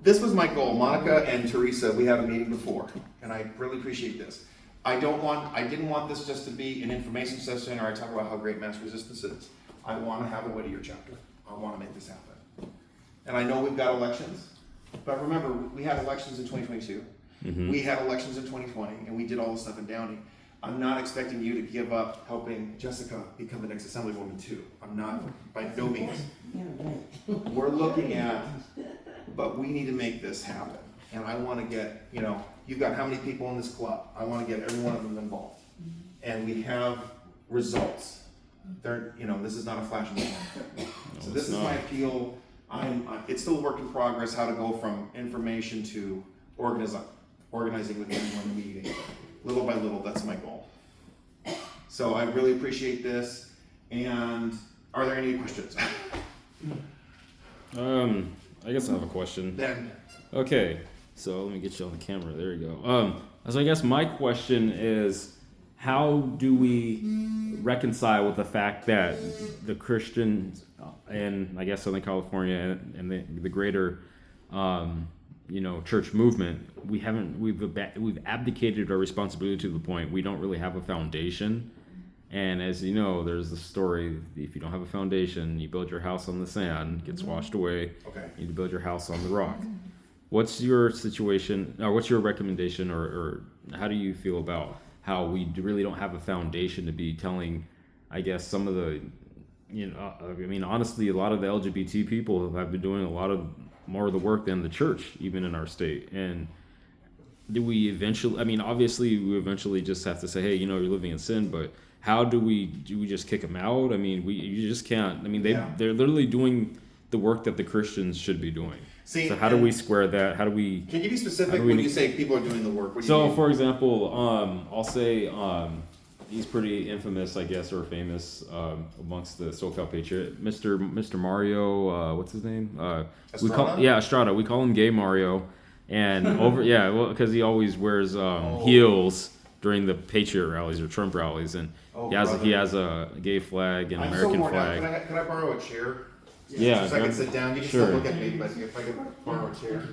Speaker 2: This was my goal. Monica and Teresa, we had a meeting before, and I really appreciate this. I didn't want this just to be an information session or I talk about how great MassResistance is. I want to have a Whittier chapter. I want to make this happen. And I know we've got elections, but remember, we had elections in 2022. We had elections in 2020, and we did all this stuff in Downey. I'm not expecting you to give up helping Jessica become the next Assemblywoman too. I'm not, by no means. We're looking at, but we need to make this happen. And I want to get, you you've got how many people in this club? I want to get every one of them involved. And we have results. This is not a flash in the pan. So this is my appeal. It's still a work in progress, how to go from information to organizing with everyone meeting. Little by little, that's my goal. So I really appreciate this. And are there any questions?
Speaker 3: I guess I have a question.
Speaker 2: Then,
Speaker 3: Okay, so let me get you on the camera. There you go. So I guess my question is, how do we reconcile with the fact that the Christians in, I guess, Southern California and the greater, church movement, we've abdicated our responsibility to the point we don't really have a foundation. And as you know, there's the story: if you don't have a foundation, you build your house on the sand, it gets washed away.
Speaker 2: okay.
Speaker 3: You need to build your house on the rock. What's your situation, or what's your recommendation, or how do you feel about how we really don't have a foundation to be telling, I guess, some of the, honestly, a lot of the LGBT people have been doing more of the work than the church, even in our state. And do we eventually, obviously we eventually just have to say, hey, you're living in sin, but how do we just kick them out? You just can't. They're literally doing the work that the Christians should be doing.
Speaker 2: See,
Speaker 3: so how do we square that? How do we?
Speaker 2: Can you be specific when you say people are doing the work? What do you
Speaker 3: So,
Speaker 2: mean?
Speaker 3: for example, I'll say he's pretty infamous, I guess, or famous amongst the SoCal Patriot, Mr. Mario. What's his name?
Speaker 2: Estrada?
Speaker 3: Estrada. We call him Gay Mario, and because he always wears heels during the Patriot rallies or Trump rallies, and he has a gay flag and
Speaker 2: I'm
Speaker 3: American
Speaker 2: so worn out.
Speaker 3: flag.
Speaker 2: Can I borrow a chair?
Speaker 3: Yeah,
Speaker 2: Just so I can sit down. You can
Speaker 3: sure.
Speaker 2: still look at me, but if I could borrow a chair.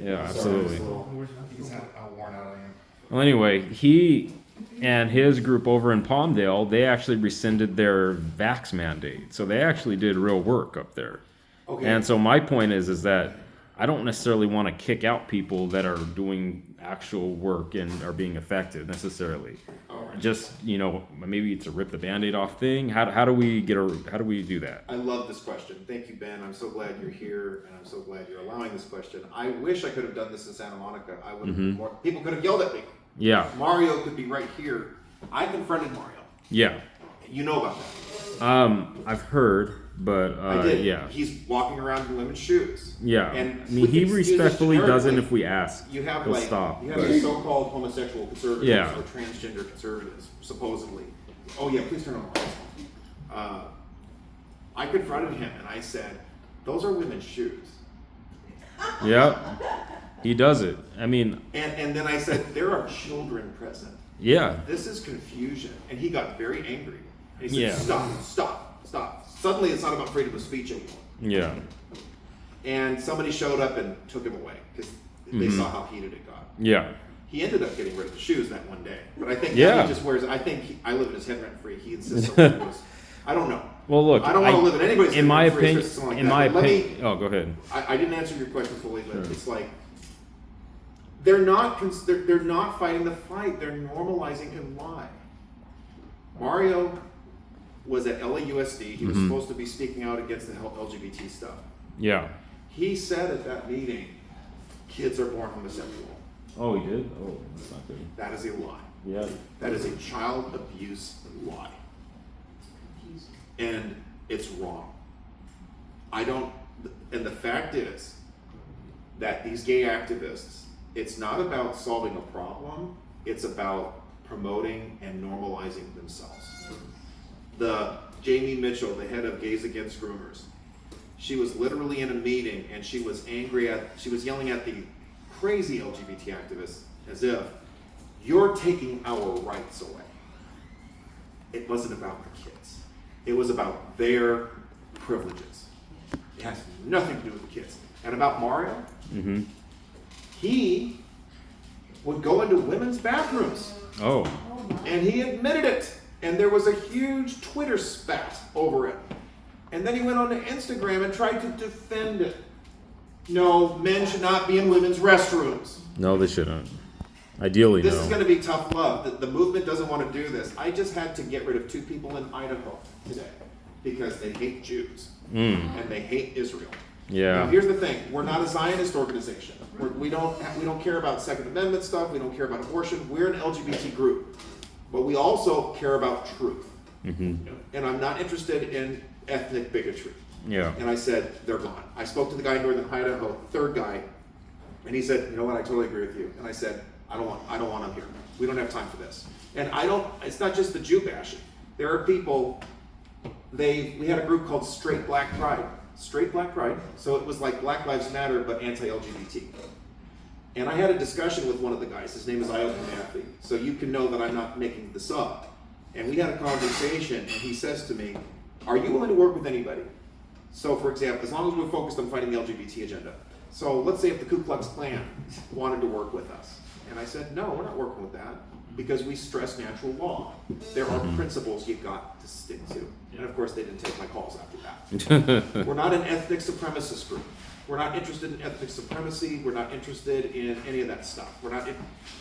Speaker 3: Yeah,
Speaker 2: Sorry,
Speaker 3: absolutely.
Speaker 2: you can see how worn out I am.
Speaker 3: Well, anyway, he and his group over in Palmdale, they actually rescinded their vax mandate. So they actually did real work up there.
Speaker 2: Okay.
Speaker 3: And so my point is that I don't necessarily want to kick out people that are doing actual work and are being effective necessarily.
Speaker 2: All right.
Speaker 3: Just, maybe it's a rip the Band-Aid off thing. How do we do that?
Speaker 2: I love this question. Thank you, Ben. I'm so glad you're here, and I'm so glad you're allowing this question. I wish I could have done this in Santa Monica. I would have been more. People could have yelled at me.
Speaker 3: Yeah.
Speaker 2: Mario could be right here. I confronted Mario.
Speaker 3: Yeah.
Speaker 2: You know about that.
Speaker 3: I've heard, but
Speaker 2: I did.
Speaker 3: yeah.
Speaker 2: He's walking around in women's shoes.
Speaker 3: Yeah.
Speaker 2: And
Speaker 3: he respectfully doesn't
Speaker 2: generically,
Speaker 3: if we ask.
Speaker 2: You have
Speaker 3: He'll stop.
Speaker 2: you have
Speaker 3: but-
Speaker 2: the so-called homosexual conservatives
Speaker 3: Yeah.
Speaker 2: or transgender conservatives, supposedly. Oh yeah, please turn on the lights. I confronted him and I said, "Those are women's shoes."
Speaker 3: Yep. He does it.
Speaker 2: And then I said, "There are children present.
Speaker 3: Yeah.
Speaker 2: This is confusion." And he got very angry. And he said,
Speaker 3: Yeah.
Speaker 2: Stop. Suddenly it's not about freedom of speech anymore.
Speaker 3: Yeah.
Speaker 2: And somebody showed up and took him away because they saw how heated it got.
Speaker 3: Yeah.
Speaker 2: He ended up getting rid of the shoes that one day. But I think
Speaker 3: Yeah.
Speaker 2: now he just wears, I live in his head rent free. He insists on wearing those. I don't know.
Speaker 3: Well, look.
Speaker 2: I don't want to live in anybody's
Speaker 3: in
Speaker 2: head
Speaker 3: my
Speaker 2: rent free,
Speaker 3: opinion.
Speaker 2: especially something like
Speaker 3: In
Speaker 2: that.
Speaker 3: my
Speaker 2: But let me-
Speaker 3: opinion. Oh, go ahead.
Speaker 2: I didn't answer your question fully, but
Speaker 3: Sure.
Speaker 2: it's like they're not fighting the fight. They're normalizing a lie. Mario was at LAUSD. He was supposed to be speaking out against the LGBT stuff.
Speaker 3: Yeah.
Speaker 2: He said at that meeting, kids are born homosexual.
Speaker 3: Oh, he did. Oh, that's not good.
Speaker 2: That is a lie.
Speaker 3: Yeah.
Speaker 2: That is a child abuse lie. And it's wrong. And the fact is that these gay activists, it's not about solving a problem, it's about promoting and normalizing themselves. The Jamie Mitchell, the head of Gays Against Groomers, she was literally in a meeting and she was yelling at the crazy LGBT activists as if, "You're taking our rights away." It wasn't about the kids. It was about their privileges. It has nothing to do with the kids. And about Mario, he would go into women's bathrooms.
Speaker 3: Oh.
Speaker 2: And he admitted it. And there was a huge Twitter spat over it. And then he went on to Instagram and tried to defend it. No, men should not be in women's restrooms.
Speaker 3: No, they shouldn't. Ideally,
Speaker 2: This
Speaker 3: no.
Speaker 2: is going to be tough love. The movement doesn't want to do this. I just had to get rid of 2 people in Idaho today because they hate Jews and they hate Israel.
Speaker 3: Yeah.
Speaker 2: Now, here's the thing: we're not a Zionist organization. We don't care about Second Amendment stuff. We don't care about abortion. We're an LGBT group, but we also care about truth.
Speaker 3: Mm-hmm.
Speaker 2: And I'm not interested in ethnic bigotry.
Speaker 3: Yeah.
Speaker 2: And I said, they're gone. I spoke to the guy in Northern Idaho, third guy, and he said, you know what, I totally agree with you. And I said, I don't want them here. We don't have time for this. And it's not just the Jew bashing. There are people, we had a group called Straight Black Pride. Straight Black Pride. So it was like Black Lives Matter, but anti-LGBT. And I had a discussion with one of the guys. His name is Io Matthew. So you can know that I'm not making this up. And we had a conversation, and he says to me, are you willing to work with anybody? So, for example, as long as we're focused on fighting the LGBT agenda. So let's say if the Ku Klux Klan wanted to work with us. And I said, no, we're not working with that because we stress natural law. There are principles you've got to stick to. And of course, they didn't take my calls after that. We're not an ethnic supremacist group. We're not interested in ethnic supremacy. We're not interested in any of that stuff. We're not.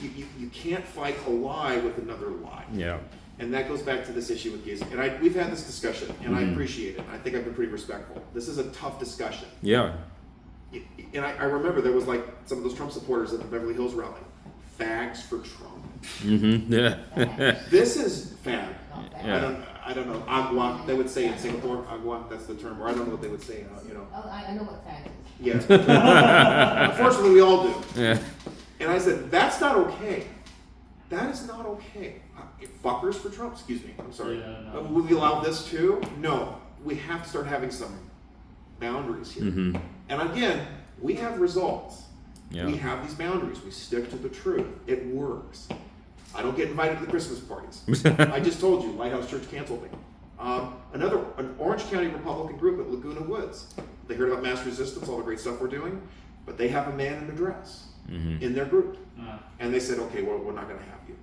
Speaker 2: You can't fight a lie with another lie.
Speaker 3: Yeah.
Speaker 2: And that goes back to this issue with gays. And we've had this discussion, and I appreciate it. I think I've been pretty respectful. This is a tough discussion.
Speaker 3: Yeah.
Speaker 2: And I remember there was like some of those Trump supporters at the Beverly Hills rally. Fags for Trump.
Speaker 3: Mm-hmm. Yeah.
Speaker 2: This is fag.
Speaker 3: Yeah.
Speaker 2: I don't know. Agua, they would say in Singapore. Agua, that's the term. Or I don't know what they would say.
Speaker 1: Oh, I know what fact is.
Speaker 2: Yeah. Unfortunately, we all do.
Speaker 3: Yeah.
Speaker 2: And I said, that's not okay. That is not okay. Fuckers for Trump. Excuse me. I'm sorry.
Speaker 6: Yeah, no.
Speaker 2: Will we allow this too? No. We have to start having some boundaries here.
Speaker 3: Mm-hmm.
Speaker 2: And again, we have results.
Speaker 3: Yeah.
Speaker 2: We have these boundaries. We stick to the truth. It works. I don't get invited to the Christmas parties. I just told you, Lighthouse Church canceled me. An Orange County Republican group at Laguna Woods. They heard about MassResistance, all the great stuff we're doing, but they have a man in a dress in their group. And they said, okay, well, we're not going to have you.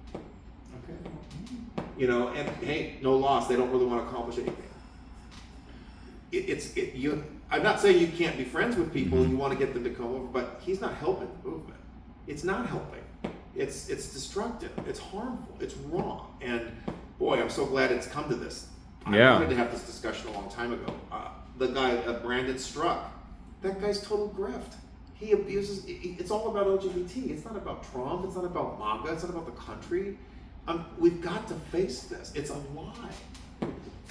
Speaker 6: Okay.
Speaker 2: And hey, no loss. They don't really want to accomplish anything. I'm not saying you can't be friends with people and you want to get them to come over, but he's not helping the movement. It's not helping. It's destructive. It's harmful. It's wrong. And boy, I'm so glad it's come to this. I wanted to have this discussion a long time ago. The guy, Brandon Struck, that guy's total grift. He abuses. It's all about LGBT. It's not about Trump. It's not about MAGA. It's not about the country. We've got to face this. It's a lie.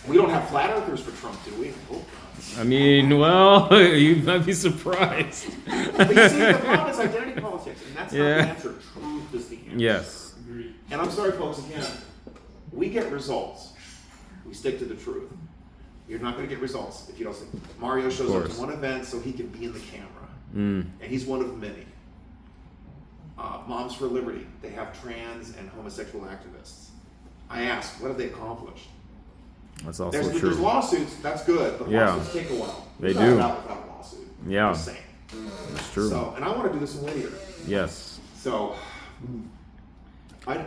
Speaker 2: We don't have flat earthers for Trump, do we? Oh, God.
Speaker 3: I mean, well, you might be surprised.
Speaker 2: But you see, the problem is identity politics, and that's not
Speaker 3: Yeah.
Speaker 2: the answer. Truth is the answer.
Speaker 3: Yes.
Speaker 6: Agreed.
Speaker 2: And I'm sorry, folks, again, we get results. We stick to the truth. You're not going to get results if you don't see. Mario shows up to one event so he can be in the camera. And he's one of many. Moms for Liberty, they have trans and homosexual activists. I asked, what have they accomplished?
Speaker 3: That's also
Speaker 2: There's
Speaker 3: true.
Speaker 2: lawsuits, that's good, but
Speaker 3: Yeah.
Speaker 2: lawsuits take a while.
Speaker 3: They
Speaker 2: It's
Speaker 3: do.
Speaker 2: not without a lawsuit.
Speaker 3: Yeah.
Speaker 2: Just saying.
Speaker 3: That's true.
Speaker 2: So, and I want to do this in Whittier.
Speaker 3: Yes.
Speaker 2: So, I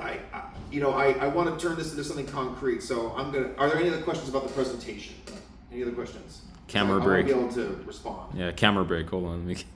Speaker 2: want to turn this into something concrete. So are there any other questions about the presentation? Any other questions?
Speaker 3: Camera
Speaker 2: I
Speaker 3: break.
Speaker 2: won't be able to respond.
Speaker 3: Yeah, camera break. Hold on.